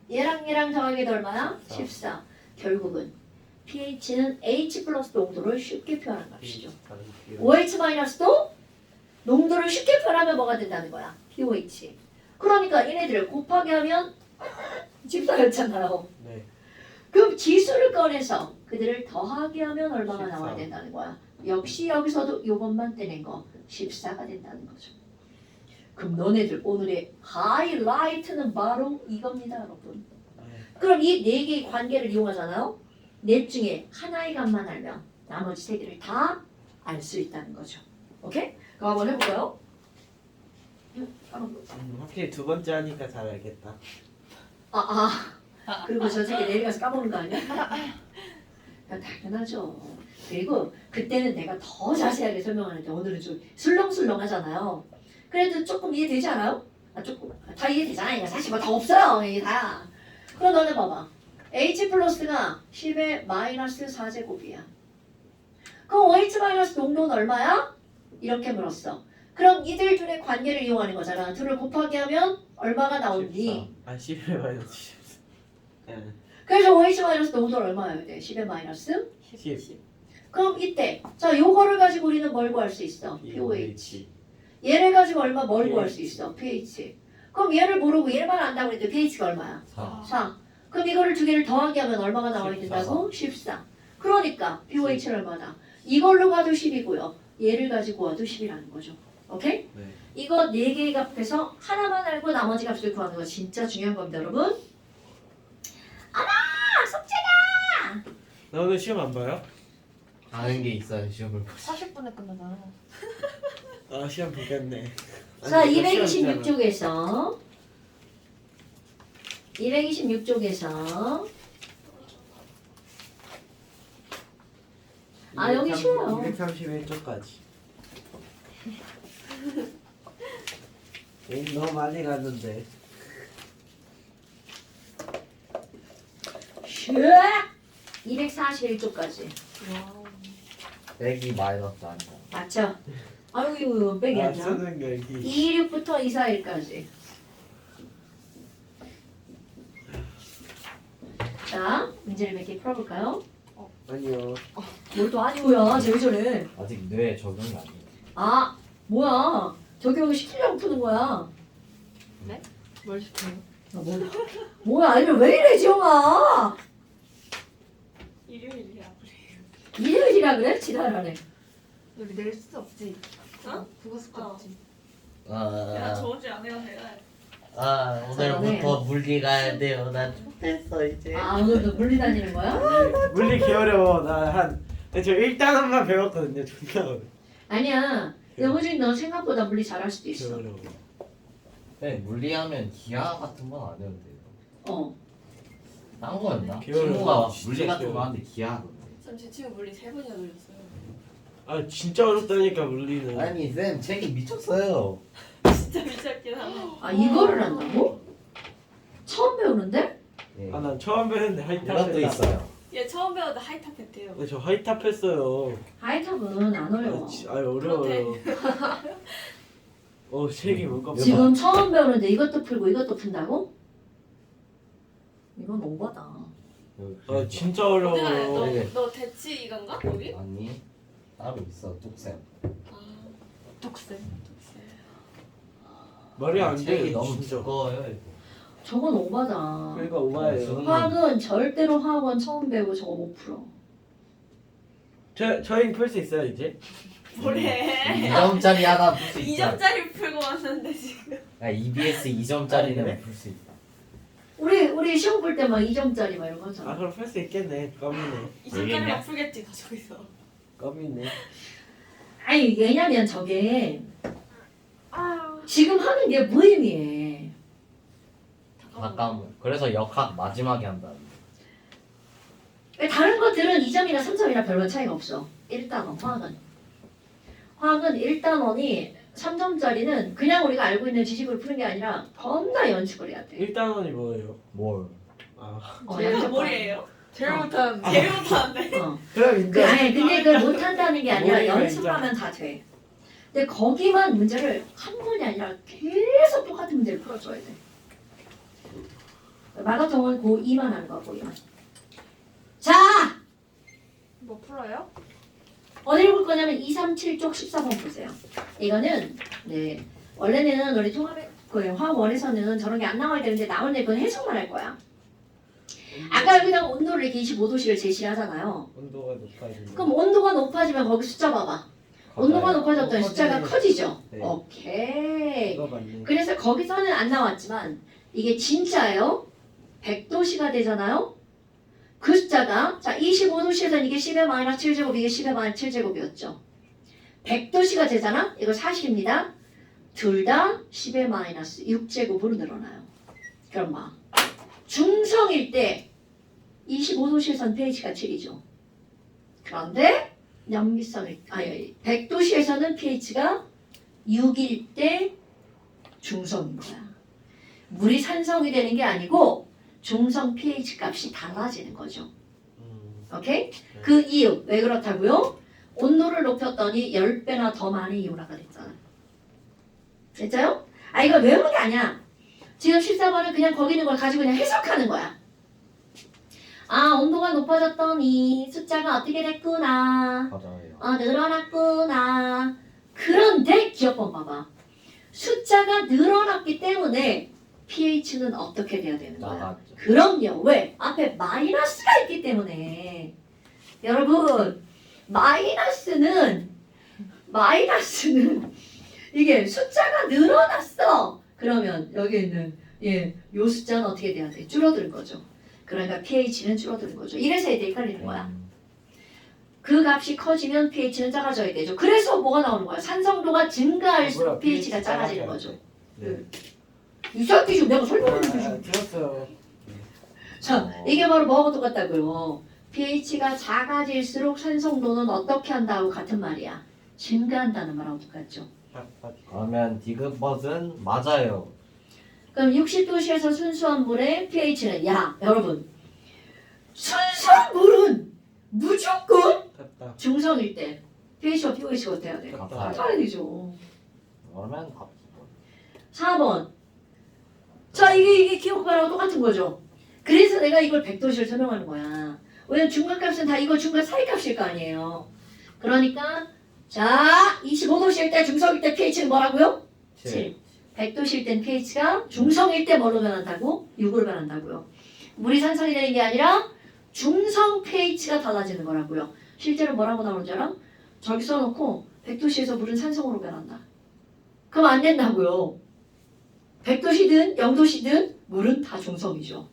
얘랑 더하기 해도 얼마야? 14. 결국은 pH는 H 플러스 농도를 쉽게 표현한 값이죠. OH 마이너스도 농도를 쉽게 표현하면 뭐가 된다는 거야? pOH. 그러니까 얘네들을 곱하기 하면 14였잖아요. 네. 그럼 지수를 꺼내서 그들을 더하기 하면 얼마가 14. 나와야 된다는 거야? 역시 여기서도 요것만 떼낸 거 14가 된다는 거죠. 그럼 너네들 오늘의 하이라이트는 바로 이겁니다, 여러분. 그럼 이 네 개의 관계를 이용하잖아요. 넷 중에 하나의 값만 알면 나머지 세 개를 다 알 수 있다는 거죠. 오케이? 그럼 한번 해볼까요? 확실히 두 번째 하니까 잘 알겠다. 그리고 저 새끼 내일 가서 까먹는 거 아니야? 야, 당연하죠. 그리고 그때는 내가 더 자세하게 설명하는데 오늘은 좀 술렁술렁 하잖아요. 그래도 조금 이해되지 않아요? 조금 다 이해되잖아. 이거 사실 뭐 다 없어요. 이게 다야. 그럼 너네 봐봐. H 플러스가 10의 마이너스 4제곱이야. 그럼 OH 마이너스 농도는 얼마야? 이렇게 물었어. 그럼 이들 둘의 관계를 이용하는 거잖아. 둘을 곱하기 하면 얼마가 나오니? 10에 마이너스 14. 그래서 OH 마이너스 농도는 얼마여야 돼? 10의 마이너스? 10. 그럼 이때 자 요거를 가지고 우리는 뭘 구할 수 있어? pOH. 얘를 가지고 뭘 구할 수 있어? pH. 그럼 얘를 모르고 얘만 안다고 했는데 pH가 얼마야? 4. 그럼 이거를 두 개를 더하기 하면 얼마가 나와야 된다고? 14. 그러니까 pOH는 얼마다? 이걸로 가도 10이고요. 얘를 가지고 와도 10이라는 거죠. 오케이? 네. 이거 네 개의 값에서 하나만 알고 나머지 값을 구하는 거 진짜 중요한 겁니다, 여러분. 숙제다! 나 오늘 시험 안 봐요? 아는 게 있어요. 시험을 보시. 40분에 끝나잖아. 시험 보겠네. 자, 226쪽에서 226쪽에서 여기 쉬워요. 231쪽까지. 너무 많이 갔는데. 슈 241쪽까지 와우. 빼기 마이너스 아니야. 맞죠? 아유 빼기 아니야. 쓰는 게 226부터 241까지. 자, 문제를 몇 개 풀어볼까요? 아니요. 뭘 또 아니고야, 쟤 왜 저래? 아직 뇌에 적응이 안 돼. 아, 뭐야? 적용을 시키려고 푸는 거야. 뭘 시켜요? 아, 뭐야, 이걸 왜 이래, 지영아? 일요일이야 그래. 일요일이라 그래? 지랄하네. 우리 내일 숙제 없지? 어? 국어 숙제 어. 없지? 내가 저번 주에 안 해가 내가. 오늘부터 물리 가야 돼요. 나 좋겠어 이제. 아, 오늘도 물리 다니는 거야? 물리 개 어려워. 저 1단원만 배웠거든요. 존나 어려워. 아니야. 근데 호준이 너 생각보다 물리 잘할 수도 개 있어. 어려워. 네, 물리하면 기하 같은 건 안 해도 돼요. 어. 딴 거였나? 기하는 친구가 거 막 진짜 물리 같은 거 기하. 하는데 기하던데. 쌤제 친구 물리 3번이나 돌렸어요. 아 진짜 어렵다니까 물리는. 아니 쌤 책이 미쳤어요. 진짜 미쳤긴 하네. 아, 이거를 한다고? 처음 배우는데? 예. 난 처음 배웠는데 하이탑 이것도 했다. 있어요. 얘 처음 배우는데 하이탑 했대요. 네, 저 하이탑 했어요. 하이탑은 안 어려워. 어려워요. 책이 뭔가 지금 처음 배우는데 이것도 풀고 이것도 푼다고? 이건 오바다. 진짜 어디가 어려워요. 네. 너 대치 이건가 거기? 아니 따로 있어 뚝쌤. 아 독쌤. 말이 안 책이 돼. 너무 진짜. 두꺼워요 이거. 저건 오바다. 그러니까 오바예요. 화학은 절대로 화학원 처음 배우고 저거 못 풀어. 저희 풀 수 있어요 이제? 뭐래? 2점짜리 하나 풀 수 있다. 2점짜리 풀고 왔는데 지금. 야, EBS 2점짜리는 그래? 풀 수 있다. 우리 시험 볼 때 막 2점짜리 막 이런 거 아 하잖아. 그럼 풀 수 있겠네. 껌이네. 2점짜리만 풀겠지 가족에서. 껌이네. 아니 왜냐면 저게 아유. 지금 하는 게 무의미해. 잠깐만. 그래서 역학 마지막에 한다. 다른 것들은 2점이나 3점이나 별로 차이가 없어. 1단원 화학은 1단원이 3점짜리는 그냥 우리가 알고 있는 지식으로 푸는 게 아니라 겁나 연습을 해야 돼. 1단원이 뭐예요? 뭘? 제일 연습 머리예요? 제일 어. 못한 제일 못하는데. 그럼 인정. 아니 근데 그걸 못한다는 게 아니라 머리가 연습하면 다 돼. 근데 거기만 문제를 한 번이 아니라 계속 똑같은 문제를 풀어줘야 돼. 마가통은 고2만 하는 거야 고2만. 자! 뭐 풀어요? 어디를 볼 거냐면 237쪽 14번 보세요. 이거는 네 원래는 우리 통합의 그 화원에서는 저런 게 안 나와야 되는데 나올 때 그건 해석만 할 거야. 아까 여기다가 온도를 이렇게 25도씩을 제시하잖아요. 온도가 높아지면. 그럼 온도가 높아지면 거기 숫자 봐봐. 온도가 높아졌더니 숫자가 커지죠. 네. 오케이. 이거 맞네. 그래서 거기서는 안 나왔지만 이게 진짜예요. 100도씨가 되잖아요. 그 숫자가 자 25도씨에서는 이게 10의 마이너스 7제곱 이게 10의 마이너스 7제곱이었죠. 100도씨가 되잖아. 이거 사실입니다. 둘 다 10의 마이너스 6제곱으로 늘어나요. 그럼 봐. 중성일 때 25도씨에서는 pH가 7이죠. 그런데 염기성일 100도씨에서는 pH가 6일 때 중성인 거야. 물이 산성이 되는 게 아니고 중성 pH 값이 달라지는 거죠. 오케이? 그 이유 왜 그렇다고요? 온도를 높였더니 10배나 더 많이 이온화가 됐잖아. 됐죠? 아 이거 외우는 게 아니야. 지금 14번은 그냥 거기 있는 걸 가지고 그냥 해석하는 거야. 아 온도가 높아졌더니 숫자가 어떻게 됐구나. 맞아요. 늘어났구나. 그런데 기억번 봐봐. 숫자가 늘어났기 때문에 pH는 어떻게 돼야 되는 거야? 나갔죠. 그럼요. 왜? 앞에 마이너스가 있기 때문에. 여러분, 마이너스는 이게 숫자가 늘어났어. 그러면 여기 있는 요 숫자는 어떻게 돼야 돼? 줄어드는 거죠. 그러니까 pH는 줄어드는 거죠. 이래서 애들이 헷갈리는 거야. 그 값이 커지면 pH는 작아져야 되죠. 그래서 뭐가 나오는 거야? 산성도가 증가할수록 pH가 작아지는 거죠. 네. 이 새끼 지금 내가 설명했는데 지금. 들었어요. 자, 이게 바로 뭐하고 똑같다고요? pH가 작아질수록 산성도는 어떻게 한다고 같은 말이야? 증가한다는 말하고 똑같죠. 그러면 디귿벗은 맞아요. 그럼 60도씨에서 순수한 물의 pH는 여러분 순수한 물은 무조건 같다. 중성일 때 pH와 pH가 어때야 돼? 같아요. 같아야 되죠. 그러면 답 4번. 자, 이게 기억과랑 똑같은 거죠. 그래서 내가 이걸 100도씨를 설명하는 거야. 왜냐면 중간값은 다 이거 중간 사이값일 거 아니에요. 그러니까 자, 25도씨일 때 중성일 때 pH는 뭐라고요? 7. 100도씨일 땐 pH가 중성일 때 뭐로 변한다고? 6으로 변한다고요. 물이 산성이 되는 게 아니라 중성 pH가 달라지는 거라고요. 실제로 뭐라고 나오는 줄 알아? 저기 써놓고 100도씨에서 물은 산성으로 변한다. 그럼 안 된다고요. 100도씨든 0도씨든 물은 다 중성이죠.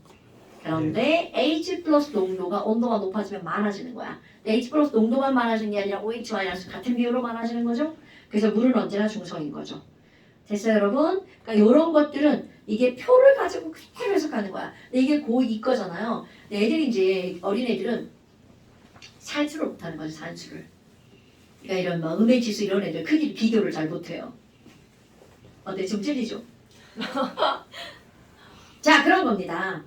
그런데 H 플러스 농도가 온도가 높아지면 많아지는 거야. H 플러스 농도만 많아지는 게 아니라 OH 마이너스 같은 비율로 많아지는 거죠. 그래서 물은 언제나 중성인 거죠. 됐어요, 여러분? 그러니까 이런 것들은 이게 표를 가지고 그대로 해석하는 거야. 근데 이게 고2 거잖아요. 근데 애들이 이제 어린애들은 산수를 못하는 거죠, 산수를. 그러니까 이런 뭐 음의 지수 이런 애들 크기 비교를 잘 못해요. 어때? 좀 찔리죠? 자, 그런 겁니다.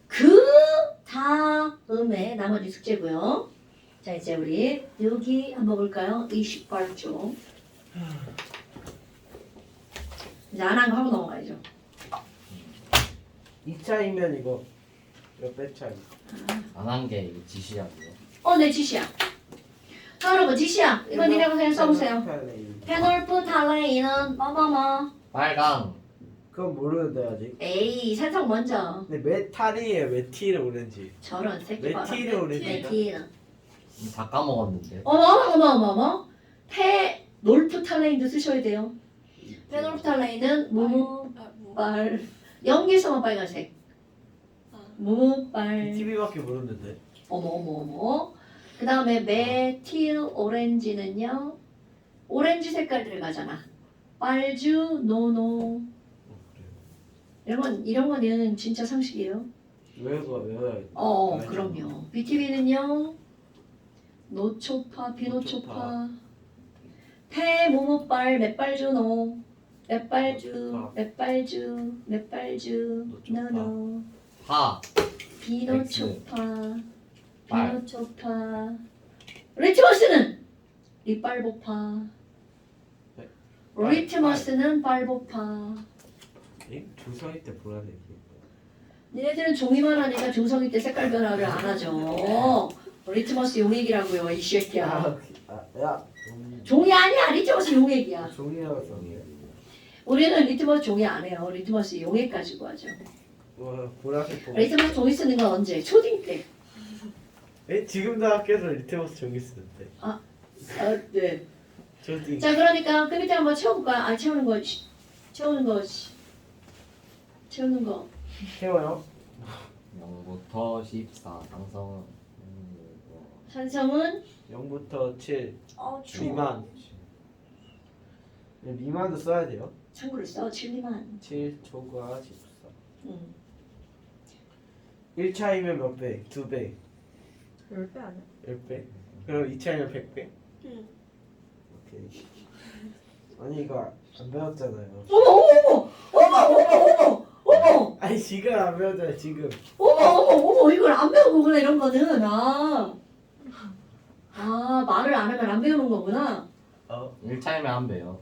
그 다음에 나머지 숙제고요. 자, 이제 우리 여기 한번 볼까요? 28쪽. 이제 안 한 거 하고 넘어가야죠. 2차이면 이거 몇 차이? 안 한 게 이거 지시하고요. 네, 지시야. 자, 여러분, 지시야. 이거 니네가 그냥 써보세요. 페놀프탈레인은 뭐뭐뭐. 빨강. 그건 모르는데 아직. 에이, 산성 먼저. 근데 메탈이에요. 메틸 오렌지. 저런 새끼 봐라. 메틸 오렌지. 메틸은. 다 까먹었는데. 어머. 페놀프탈레인도 쓰셔야 돼요. 페놀프탈레인은 무무빨. 연기성은 빨간색. 무무빨. TV밖에 모르는데. 어머. 그 다음에 메틸 오렌지는요. 오렌지 색깔 들어가잖아. 빨주, 노노. 이런 거는 진짜 상식이에요. 외워야. 그럼요. BTB는요. 노초파, 비노초파. 페모모빨, 맷빨주노. 맷빨주, 노노. 파. 비노초파, 빨. 비노초파. 리트머스는 리빨보파. 네. 리트머스는 빨보파. 중성일 때 보라 돼. 니네들은 종이만 하니까 중성일 때 색깔 변화를 안 하죠. 리트머스 용액이라고요, 이 새끼야. 야. 종이 아니야, 리트머스 용액이야. 종이라고 썼네. 우리는 리트머스 종이 안 해요. 리트머스 용액 가지고 하죠. 와 보라색 보. 리트머스 종이 쓰는 건 언제? 초딩 때. 지금도 학교에서 리트머스 종이 쓰는데. 네. 저기. 자, 그러니까 그 밑에 한번 채워볼까요? 채우는 거. 태워요? 0부터 14. 당성은 산성은 0부터 7 추워. 미만. 미만도 써야 돼요. 참고로 써 7미만. 7 초과 14. 응. 1차이면 몇 배? 2배. 10배 아니야? 10배? 그럼 2차이면 100배? 응. 오케이. 아니 이거 안 배웠잖아요. 어머. 아니 지금 안 배웠잖아요. 지금. 어머, 이걸 안 배우고 그래, 이런 거는. 말을 안 하면 안 배우는 거구나. 1차이면 한 배요.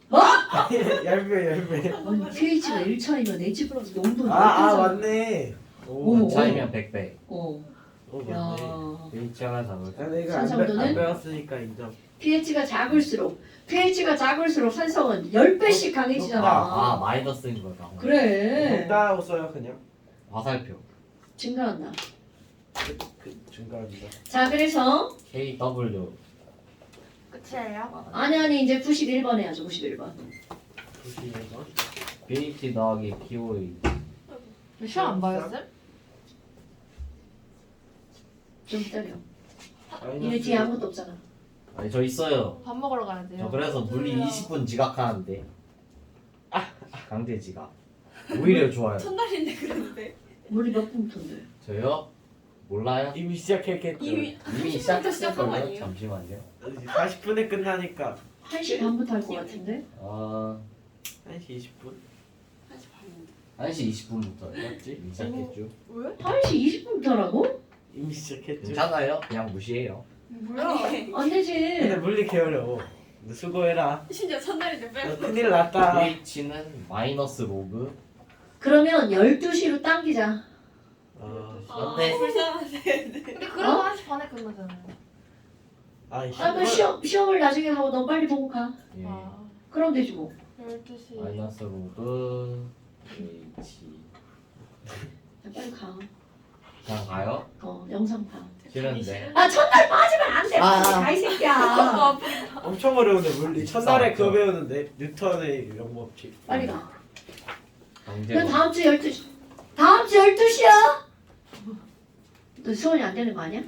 10배. 아니, pH가 1차이면 H 플러스 농도는 맞네. 오. 2차이면 100배. 맞네. 야. H가 작을 때. 내가 산성도는? 안 배웠으니까 인정. pH가 작을수록 산성은 10배씩 강해지잖아. 아, 마이너스인 거다. 그래. 적다고 써요 그냥. 화살표. 증가한다. 그 중간입니다. 자, 그래서 KW. 끝이에요? 아니 이제 91번 해야죠. 91번. 보시면 BH 더하기 POE. 시험 안 봐였어요? 좀 기다려. 얘네 뒤에 아무것도 없잖아. 아니 저 있어요. 밥 먹으러 가야 돼요. 저 그래서 물리 20분 지각하는데. 강제 지각. 오히려 좋아요. 첫날인데 그런데. 물이 몇 분부터인데? 저요? 몰라요? 이미 시작했겠죠. 이미 이미 시작했을 시작한 거 거예요. 아니에요? 잠시만요. 40분에 끝나니까. 1시 반부터 할 것 같은데? 1시 20분? 1시 20분부터 맞지? 시작했죠. 왜? 1시 20분부터라고? 이미 시작했죠. 괜찮아요? 그냥 무시해요. 뭐야? 아니, 안 되지. 근데 물리 게으려워. 너 수고해라. 심지어 첫날인데 너 빼고. 큰일 났다. pH는 마이너스 로그. 그러면 12시로 당기자. 근데- 불쌍한데. 근데 그래도 1시 반에 끝나잖아요. 아이 그럼 시험을 나중에 하고 너 빨리 보고 가. 예. 아, 그럼 되지 뭐. 12시. 마이너스 로그 pH. 자, 빨리 가. 그냥 가요? 영상 봐. 싫은데. 아 첫날 빠지면 안 돼. 아. 가 이 새끼야. 엄청 어려운데 물리. 첫날에 그거 배우는데 뉴턴의 영법칙. 빨리 가. 경제. 그 다음 주 12시. 다음 주 12시야. 너 수원이 안 되는 거 아니야?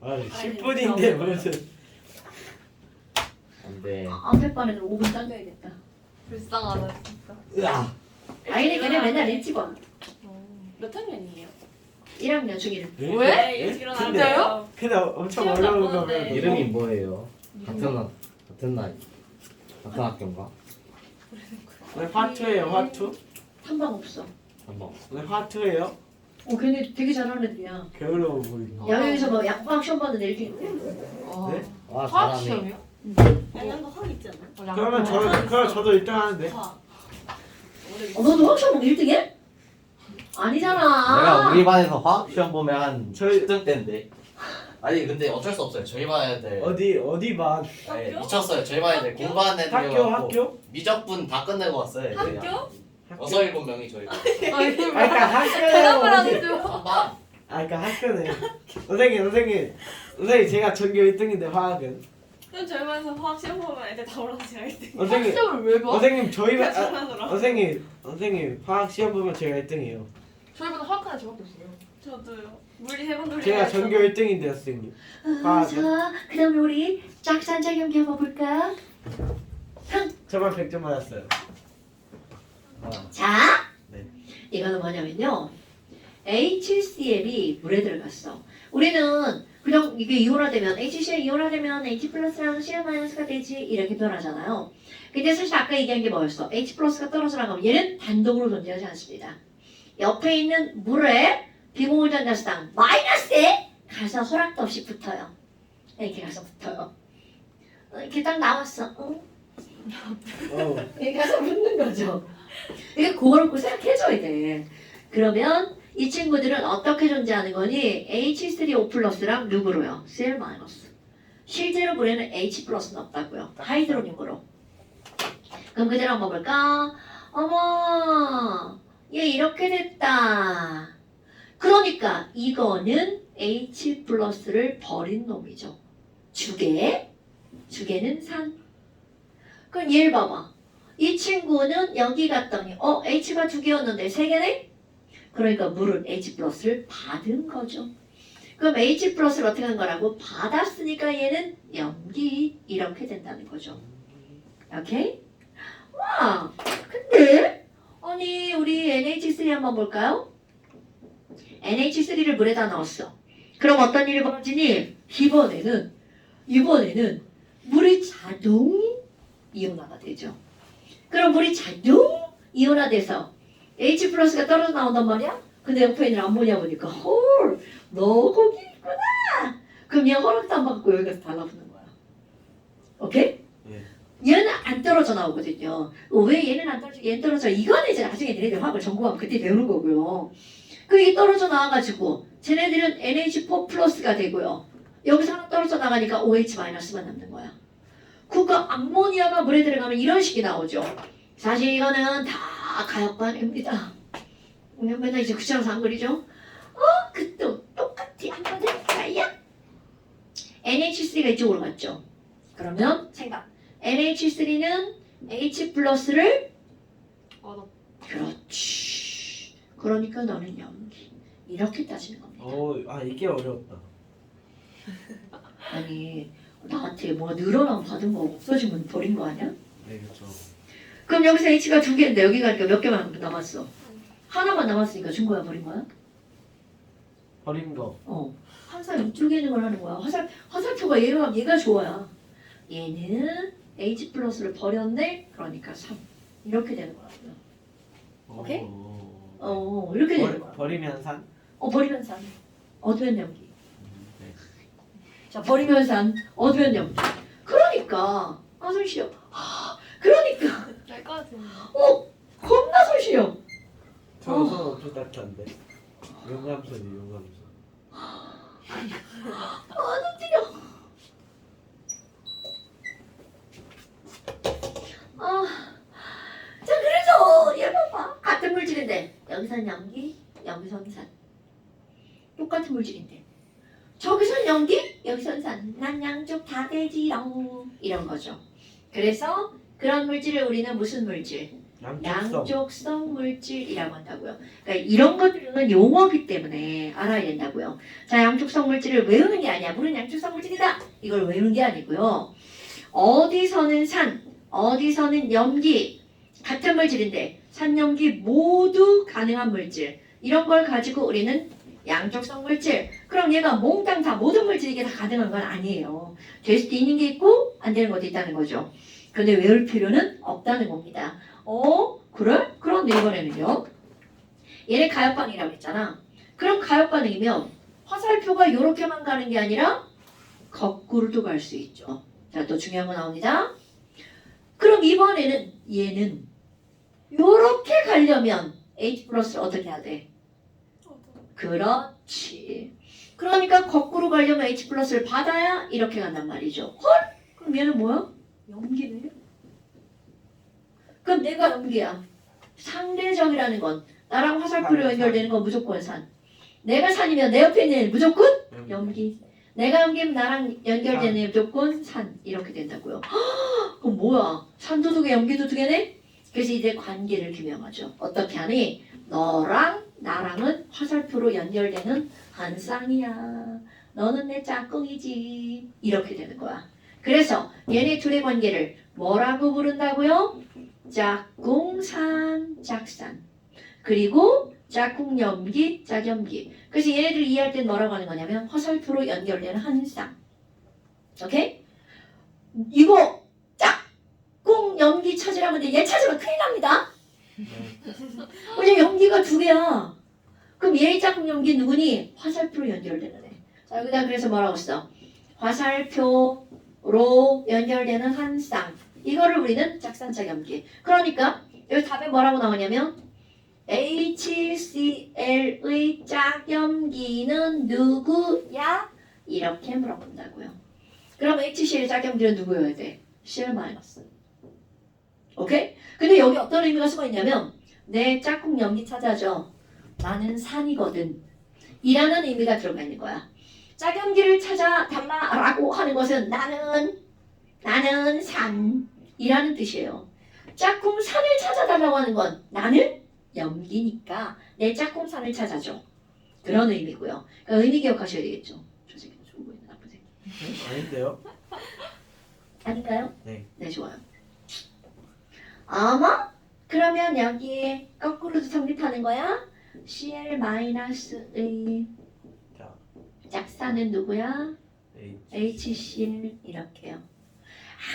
아 10분인데 무슨. 안돼. 앞에 반에는 5분 당겨야겠다. 불쌍하다 진짜. 으아. 아이네 걔네 맨날 일찍 와. 몇 학년이에요? 1학년 중1. 왜? 네, 일찍 일어나요. 근데 엄청 시험 어려운 나쁘는데. 거면 이름이 뭐예요? 같은 나이. 같은 학교인가? 오늘 화투예요 화투? 한방 없어. 한번. 오늘 화투예요? 걔네 되게 잘하는 애들이야. 게으러워 보이네. 야외에서 뭐 약방 시험 봤는데 이렇게 있대. 어. 와 화학 잘하네. 시험이요? 양양도 확 있지 않아요? 그러면 저도 1등 하는데. 화학. 너도 확 시험 1등해? 아니잖아. 내가 우리 반에서 화학 시험 보면 한 저희- 10등 때인데. 아니 근데 어쩔 수 없어요. 저희 반 애들 어디 반? 네, 미쳤어요. 저희 반 애들 공부하는 애들이 학교? 미적분 다 끝내고 왔어요. 애들이. 학교? 6-7명이 저희 반. 아 그러니까 학교예요. 대답을 안 해줘. 한반. 아 그러니까 학교네. 선생님 제가 전교 1등인데 화학은. 그럼 저희 반에서 화학 시험 보면 애들 다 올라서 제가 1등. 화학 선생님 시험을 왜 봐? 선생님 저희 반 장난으로. 선생님 화학 시험 보면 제가 1등이에요. 저희보다 화학하나 저밖에 없어요. 저도요. 물리 3번 돌리고. 제가 전교 1등인데요 선생님. 화학은 자, 그다음에 우리 짝산자 경기 한번 볼까? 저만 100점 맞았어요. 자, 네. 이거는 뭐냐면요. HCl이 물에 들어갔어. 우리는 그냥 이게 이온화되면 HCl 이온화되면 H 플러스랑 Cl 마이너스가 되지 이렇게 변하잖아요. 근데 사실 아까 얘기한 게 뭐였어? H 플러스가 떨어져 나가면 얘는 단독으로 존재하지 않습니다. 옆에 있는 물에 비공유 전자수당 마이너스에 가서 허락도 없이 붙어요. 이렇게 가서 붙어요. 이렇게 딱 나왔어. 응? 이렇게 가서 붙는 거죠. 이게 그걸 꼭 생각해줘야 돼. 그러면 이 친구들은 어떻게 존재하는 거니? H3O 플러스랑 누구로요? Cl 마이너스. 실제로 물에는 H 플러스는 없다고요. 하이드로늄으로. 그럼 그대로 한번 볼까? 어머, 얘 이렇게 됐다. 그러니까 이거는 H 플러스를 버린 놈이죠. 주계는 산. 그럼 얘를 봐봐. 이 친구는 여기 갔더니 H가 2개였는데 3개네? 그러니까 물은 H 플러스를 받은 거죠. 그럼 H 플러스를 어떻게 한 거라고? 받았으니까 얘는 염기 이렇게 된다는 거죠. 오케이? 와, 근데 아니 우리 NH3 한번 볼까요? NH3를 물에다 넣었어. 그럼 어떤 일이 벌어지니? 이번에는 물이 자동 이온화가 되죠. 그럼 물이 자동 이온화돼서 H 플러스가 떨어져 나온단 말이야? 근데 옆에 있는 암모니아 보니까 헐, 너 거기 있구나. 그럼 얘 허락도 안 받고 여기 가서 달라붙는 거야. 오케이? 얘는 안 떨어져 나오거든요. 왜 얘는 안 떨어져? 얘는 떨어져. 이거는 이제 나중에 얘네들 화학을 전공하면 그때 배우는 거고요. 그 이게 떨어져 나와가지고 쟤네들은 NH4 플러스가 되고요. 여기서 하나 떨어져 나가니까 OH 마이너스만 남는 거야. 그러니까 암모니아가 물에 들어가면 이런 식이 나오죠. 사실 이거는 다 가역반입니다. 맨날 이제 구청에서 안 그리죠? 그또 똑같이 한 거는 가야. NH3가 이쪽으로 갔죠. 그러면 생각. NH3는 H 플러스를 그렇지. 그러니까 너는 염기. 이렇게 따지는 겁니다. 이게 어려웠다. 아니 나한테 뭐 늘어나면 받은 거 없어지면 버린 거 아니야? 네 그렇죠. 그럼 여기서 H가 2개인데 여기 가니까 몇 개만 남았어? 하나만 남았으니까 준 거야 버린 거야? 버린 거. 항상 이쪽에 있는 걸 하는 거야. 화살표가 얘가 좋아야. 얘는 H 플러스를 버렸네. 그러니까 3. 이렇게 되는 거라고요. 오케이? 이렇게 되는 거야. 버리면 산. 버리면 산. 어두면 연기. 네. 자, 버리면 산. 어두면 연기. 그러니까 손 시려. 그러니까 날것 같은데. 겁나 손 시려. 저손 엄청 따뜻한데. 용감손이 용감손. 눈 찌려. 자, 그래서 얘 봐봐. 같은 물질인데 여기선 연기, 여기선 산. 똑같은 물질인데 저기선 연기, 여기선 산. 난 양쪽 다 되지롱. 이런 거죠. 그래서 그런 물질을 우리는 무슨 물질? 양쪽성 물질이라고 한다고요. 그러니까 이런 것들은 용어기 때문에 알아야 된다고요. 자, 양쪽성 물질을 외우는 게 아니야. 물은 양쪽성 물질이다. 이걸 외우는 게 아니고요. 어디서는 산, 어디서는 염기 같은 물질인데 산, 염기 모두 가능한 물질. 이런 걸 가지고 우리는 양쪽성 물질. 그럼 얘가 몽땅 다 모든 물질이 이게 다 가능한 건 아니에요. 될 수도 있는 게 있고 안 되는 것도 있다는 거죠. 근데 외울 필요는 없다는 겁니다. 그래? 그런데 이번에는요. 얘네 가역 반응이라고 했잖아. 그럼 가역 반응이면 화살표가 이렇게만 가는 게 아니라 거꾸로도 갈 수 있죠. 자, 또 중요한 거 나옵니다. 그럼 이번에는 얘는 이렇게 가려면 H 플러스를 어떻게 해야 돼? 그렇지. 그러니까 거꾸로 가려면 H 플러스를 받아야 이렇게 간단 말이죠. 그럼 얘는 뭐야? 염기네. 그럼 내가 염기야. 상대적이라는 건 나랑 화살표로 연결되는 건 무조건 산. 내가 산이면 내 옆에 있는 애는 무조건 염기. 내가 염기면 나랑 연결되는 애 무조건 산. 이렇게 된다고요. 그럼 뭐야? 산도 두 개, 염기도 두 개네? 그래서 이제 관계를 규명하죠. 어떻게 하니? 너랑 나랑은 화살표로 연결되는 한 쌍이야. 너는 내 짝꿍이지. 이렇게 되는 거야. 그래서 얘네 둘의 관계를 뭐라고 부른다고요? 짝꿍산, 짝산. 그리고 짝꿍염기, 짝염기. 그래서 얘네들 이해할 땐 뭐라고 하는 거냐면 화살표로 연결되는 한 쌍. 오케이? 이거 짝꿍염기 찾으라면 얘 찾으면 큰일 납니다. 왜냐면 염기가 두 개야. 그럼 얘의 짝꿍염기 누구니? 화살표로 연결되는 애. 자, 여기다 그래서 뭐라고 써? 화살표로 연결되는 한 쌍. 이거를 우리는 짝산짝염기. 그러니까 여기 답에 뭐라고 나오냐면 HCl의 짝염기는 누구야? 이렇게 물어본다고요. 그럼 HCl의 짝염기는 누구여야 돼? Cl-. 오케이? 근데 여기 어떤 의미가 숨어 있냐면 내 짝꿍 염기 찾아줘. 나는 산이거든. 이라는 의미가 들어가 있는 거야. 짝염기를 찾아 달라라고 하는 것은 나는 산이라는 뜻이에요. 짝꿍 산을 찾아달라고 하는 건 나는 염기니까 내 짝꿍 산을 찾아줘. 그런 의미고요. 그러니까 의미 기억하셔야 되겠죠. 저 새끼는 좋은 거있는 나쁜 새끼. 아닌데요? 아닌가요? 네. 네, 좋아요. 아마 그러면 여기에 거꾸로도 성립하는 거야. Cl-의 자, 짝산은 누구야? H. HCl 이렇게요.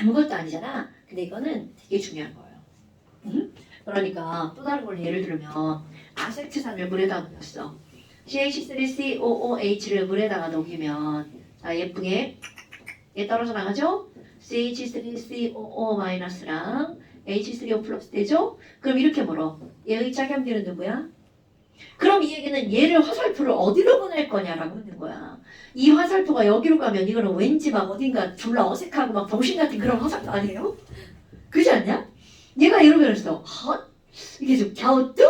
아무것도 아니잖아. 근데 이거는 되게 중요한 거예요. 그러니까 또 다른 걸 예를 들면 아세트산을 물에다 녹였어. CH3COOH를 물에다가 녹이면 자, 예쁘게 얘 떨어져 나가죠? CH3COO-랑 H3O 플러스 되죠? 그럼 이렇게 물어. 얘의 짝염기는 누구야? 그럼 이 얘기는 얘를 화살표를 어디로 보낼 거냐라고 하는 거야. 이 화살표가 여기로 가면 이거는 왠지 막 어딘가 졸라 어색하고 막 병신 같은 그런 화살표 아니에요? 그렇지 않냐? 얘가 얘로 변했어. 이게 좀 갸우뚱?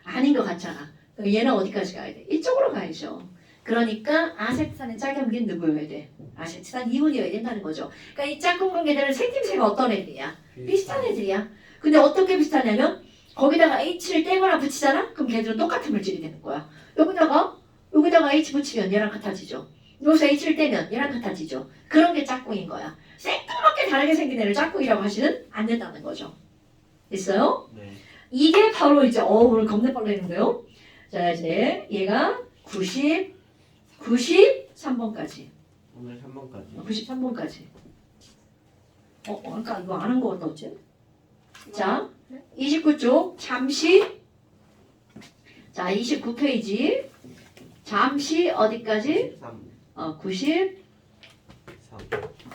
아닌 것 같잖아. 그럼 얘는 어디까지 가야 돼? 이쪽으로 가야죠. 그러니까 아세트산의 짝염기는 누구여야 돼? 아세트산 이온이어야 된다는 거죠. 그러니까 이 짝꿍 관계들은 생김새가 어떤 애들이야? 비슷한 애들이야. 근데 어떻게 비슷하냐면 거기다가 H를 떼거나 붙이잖아? 그럼 걔들은 똑같은 물질이 되는 거야. 여기다가 H 붙이면 얘랑 같아지죠. 여기서 H를 떼면 얘랑 같아지죠. 그런 게 짝꿍인 거야. 생뚱맞게 다르게 생긴 애를 짝꿍이라고 하시는 않는다는 거죠. 있어요? 네. 이게 바로 이제 오늘 겁내 빨라지는데요. 자, 이제 얘가 93번까지. 오늘 3번까지. 93번까지. 아까 이거 안 한 거 같다, 어째? 자, 29쪽, 잠시. 자, 29페이지. 잠시 어디까지? 93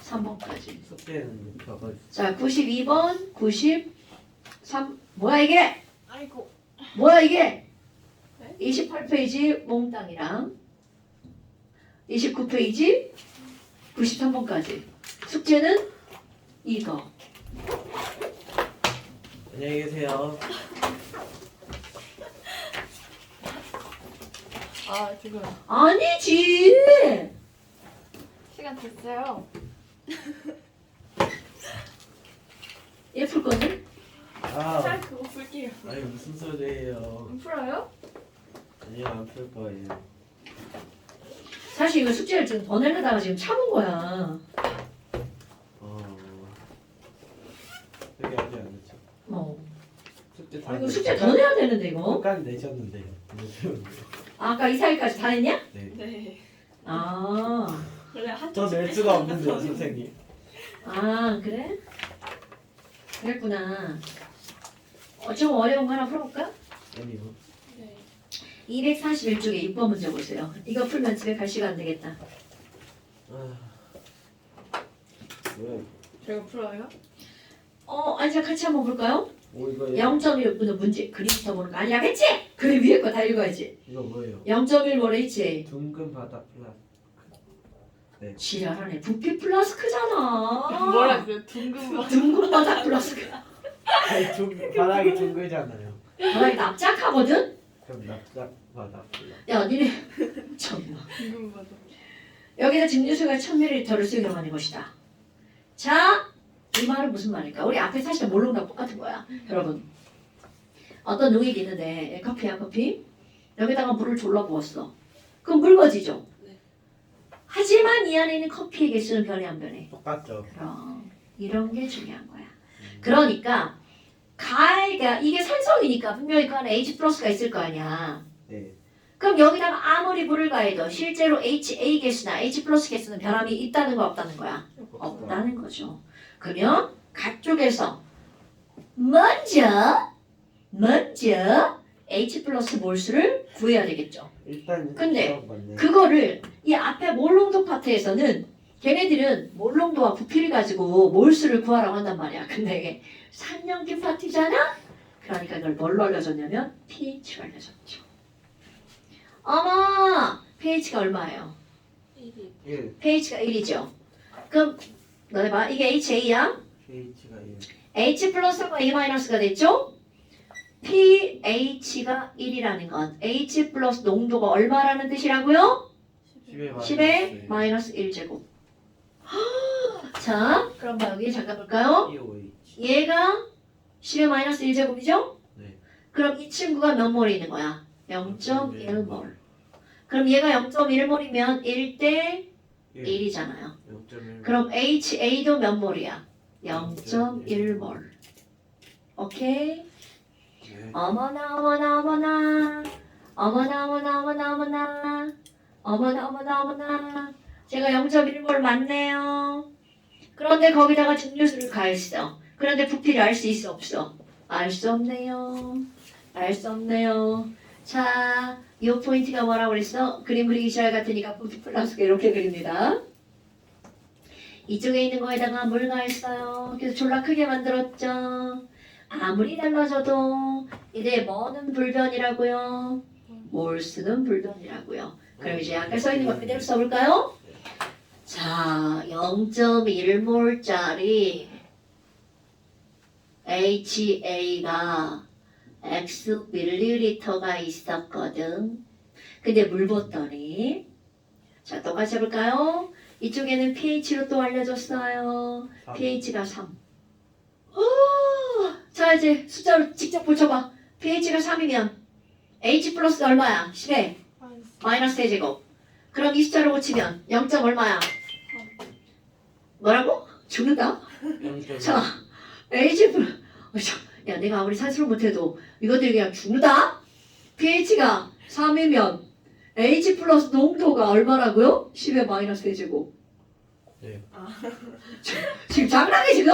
93번까지. 숙제는 저거 자, 92번, 93. 뭐야, 이게? 아이고. 뭐야, 이게? 네? 28페이지 몽땅이랑 29페이지 93번까지. 숙제는 이거. 안녕히 계세요. 아 지금 아니지! 시간 됐어요. 예쁠 거는? 잘 그거 풀게요. 아니 무슨 소리예요? 안 풀어요? 아니요 안 풀 거예요. 사실 이거 숙제를 지금 더 내려다가 지금 참은 거야. 여기 아직 안 했죠. 숙제 다 이거 숙제 더 내야 되는데, 이거. 잠깐 내셨는데요. 아까 이사일까지 다 했냐? 네. 네. 아, 원래 한 더 낼 수가 없는데요 선생님. 그래? 그랬구나. 좀 어려운 거 하나 풀어볼까? 아니요. 네. 241쪽에 6번 문제 보세요. 이거 풀면 집에 갈 시간 안 되겠다. 뭐야? 제가 풀어요? 아니, 자, 같이 한번 볼까요? 이거 0.1분의 문제. 그림부터 보는 거 아니야겠지? 그림 위에 거 다 읽어야지. 이거 뭐예요? 0.1 뭐래 있지? 둥근 바다 플라스. 지랄하네. 부피 플라스크잖아. 뭐라 했어요? 둥근 거. 둥근 바닥 플라스크. 아니 바닥이 둥글잖아요. 바닥이 납작하거든? 그럼 납작 바다 플라스. 야, 니네. 참나. 둥근 거. 여기다 증류수가 1000ml를 수용하는 것이다. 자, 이 말은 무슨 말일까? 우리 앞에 사실 몰롱랑 똑같은 거야. 여러분. 어떤 농액이 있는데, 커피야, 커피. 여기다가 물을 졸라 부었어. 그럼 묽어지죠? 네. 하지만 이 안에 있는 커피의 개수는 변해 안 변해? 똑같죠. 그럼 이런 게 중요한 거야. 그러니까 가해가 이게 산성이니까 분명히 그 안에 H 플러스가 있을 거 아니야. 네. 그럼 여기다가 아무리 물을 가해도 실제로 HA 개수나 H 플러스 개수는 변함이 있다는 거 없다는 거야? 없다는 거죠. 그러면 각쪽에서 먼저 H 플러스 몰수를 구해야 되겠죠. 일단 근데 그런 건데. 그거를 이 앞에 몰롱도 파트에서는 걔네들은 몰롱도와 부피를 가지고 몰수를 구하라고 한단 말이야. 근데 이게 산염기 파트잖아? 그러니까 이걸 뭘로 알려줬냐면 pH로 알려줬죠. 어머! pH가 얼마예요? 1위. 1 pH가 1이죠. 그럼 너네 봐. 이게 HA야? pH가 1. H 플러스가 A 마이너스가 됐죠? pH가 1이라는 건 H 플러스 농도가 얼마라는 뜻이라고요? 10의 마이너스 1제곱. 자, 그럼 여기 잠깐 볼까요? POH. 얘가 10의 마이너스 1제곱이죠? 네. 그럼 이 친구가 몇 몰이 있는 거야? 0.1몰. 그럼 얘가 0.1몰이면 1대 1이잖아요. 0.1. 그럼 HA도 몇 몰이야? 0.1몰. 오케이? 네. 어머나 어머나 어머나 어머나 어머나 어머나 어머나 어머나 어머나 어머나 제가 0.1몰 맞네요. 그런데 거기다가 증류수를 가했어. 그런데 부피를 알 수 있어 없어? 알 수 없네요. 알 수 없네요. 자, 이 포인트가 뭐라고 그랬어? 그림 그리기 시작 같으니까 부피 플러스가 이렇게 그립니다. 이쪽에 있는 거에다가 물 가했어요. 그래서 졸라 크게 만들었죠. 아무리 달라져도 이제 뭐는 불변이라고요? 몰수는 불변이라고요. 그럼 이제 아까 써 있는 거 그대로 써볼까요? 자, 0.1몰짜리 HA가 X 밀리리터가 있었거든. 근데 물 붓더니 자, 똑같이 해볼까요? 이쪽에는 pH로 또 알려줬어요. pH가 3. 자, 이제 숫자로 직접 붙여봐. pH가 3이면 H 플러스 얼마야? 10에 마이너스 대제곱. 그럼 이 숫자로 고치면 0. 얼마야? 뭐라고? 죽는다? 0.1. 자, H 플러스 야, 내가 아무리 산수를 못해도 이것들이 그냥 죽는다? pH가 3이면 H 플러스 농도가 얼마라고요? 10의 마이너스 대제곱. 네. 지금 장난해 지금?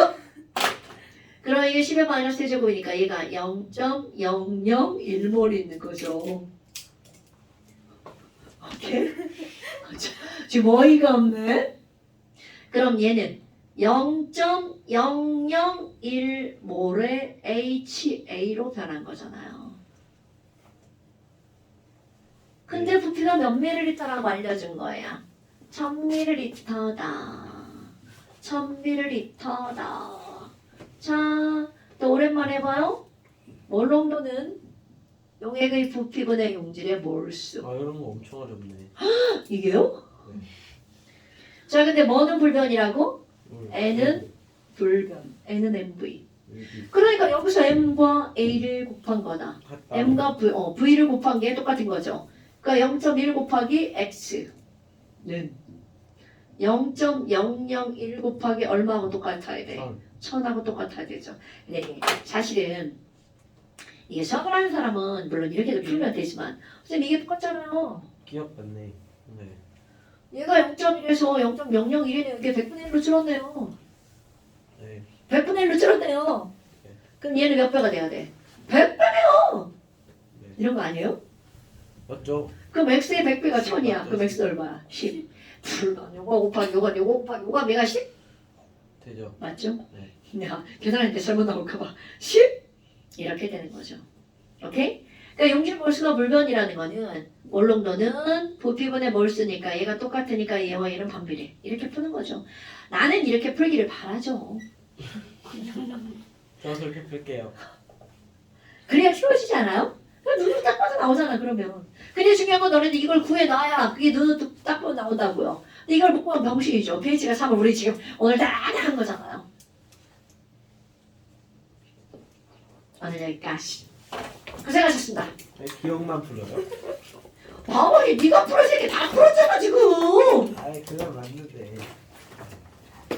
그럼 이게 10의 마이너스 세제곱이니까 얘가 0.001몰 있는 거죠. 오케이? 지금 어이가 없네? 그럼 얘는 0.001몰의 HA로 변한 거잖아요. 근데 부피가 몇 밀리리터라고 알려준 거야? 1000ml다. 1000ml다. 자, 또 오랜만에 해봐요. 몰롱도는 용액의 부피분의 용질의 몰수. 아 이런 거 엄청 어렵네. 이게요? 네. 자, 근데 뭐는 불변이라고? 네. N은 불변. N은 MV. 여기 그러니까 여기서 M과 A를 곱한 거다. 갔다. M과 V를 곱한 게 똑같은 거죠. 그러니까 0.1 곱하기 X는 0.001 곱하기 얼마하고 똑같아야 돼? 1000하고 똑같아야 되죠. 근데 사실은 이게 수학을 하는 사람은 물론 이렇게도 풀면 되지만 선생님 이게 똑같잖아요. 기억 같네. 네. 얘가 0.1에서 0.001이네요. 이게 100분의 1로 줄었네요. 네. 100분의 1로 줄었네요. 네. 그럼 얘는 몇 배가 돼야 돼? 100배네요. 네. 이런 거 아니에요? 맞죠? 그럼 x의 100배가 1000이야. 그럼 x 얼마야? 10. 불만 요거 곱하기 요거 곱하기 요거 얘가 10? 되죠. 맞죠? 네. 내가 계산할 때 잘못 나올까봐 10? 이렇게 되는 거죠. 오케이? 그러니까 용질 몰수가 불변이라는 거는 몰롱도는 부피분의 몰수니까 얘가 똑같으니까 얘와 얘는 반비례. 이렇게 푸는 거죠. 나는 이렇게 풀기를 바라죠. 저 그렇게 풀게요. 그래야 쉬워지지 않아요? 눈으로 딱 봐도 나오잖아 그러면. 근데 중요한 건 너네들 이걸 구해놔야 그게 눈으로 딱 봐도 나온다고요. 근데 이걸 못 보면 병신이죠. 페이지가 3을 우리 지금 오늘 다 한 거잖아요. 오늘 여기까지. 고생하셨습니다. 네, 기억만 풀어요. 바보니 네가 풀어서 이렇게 다 풀었잖아 지금. 아이 그건 맞는데.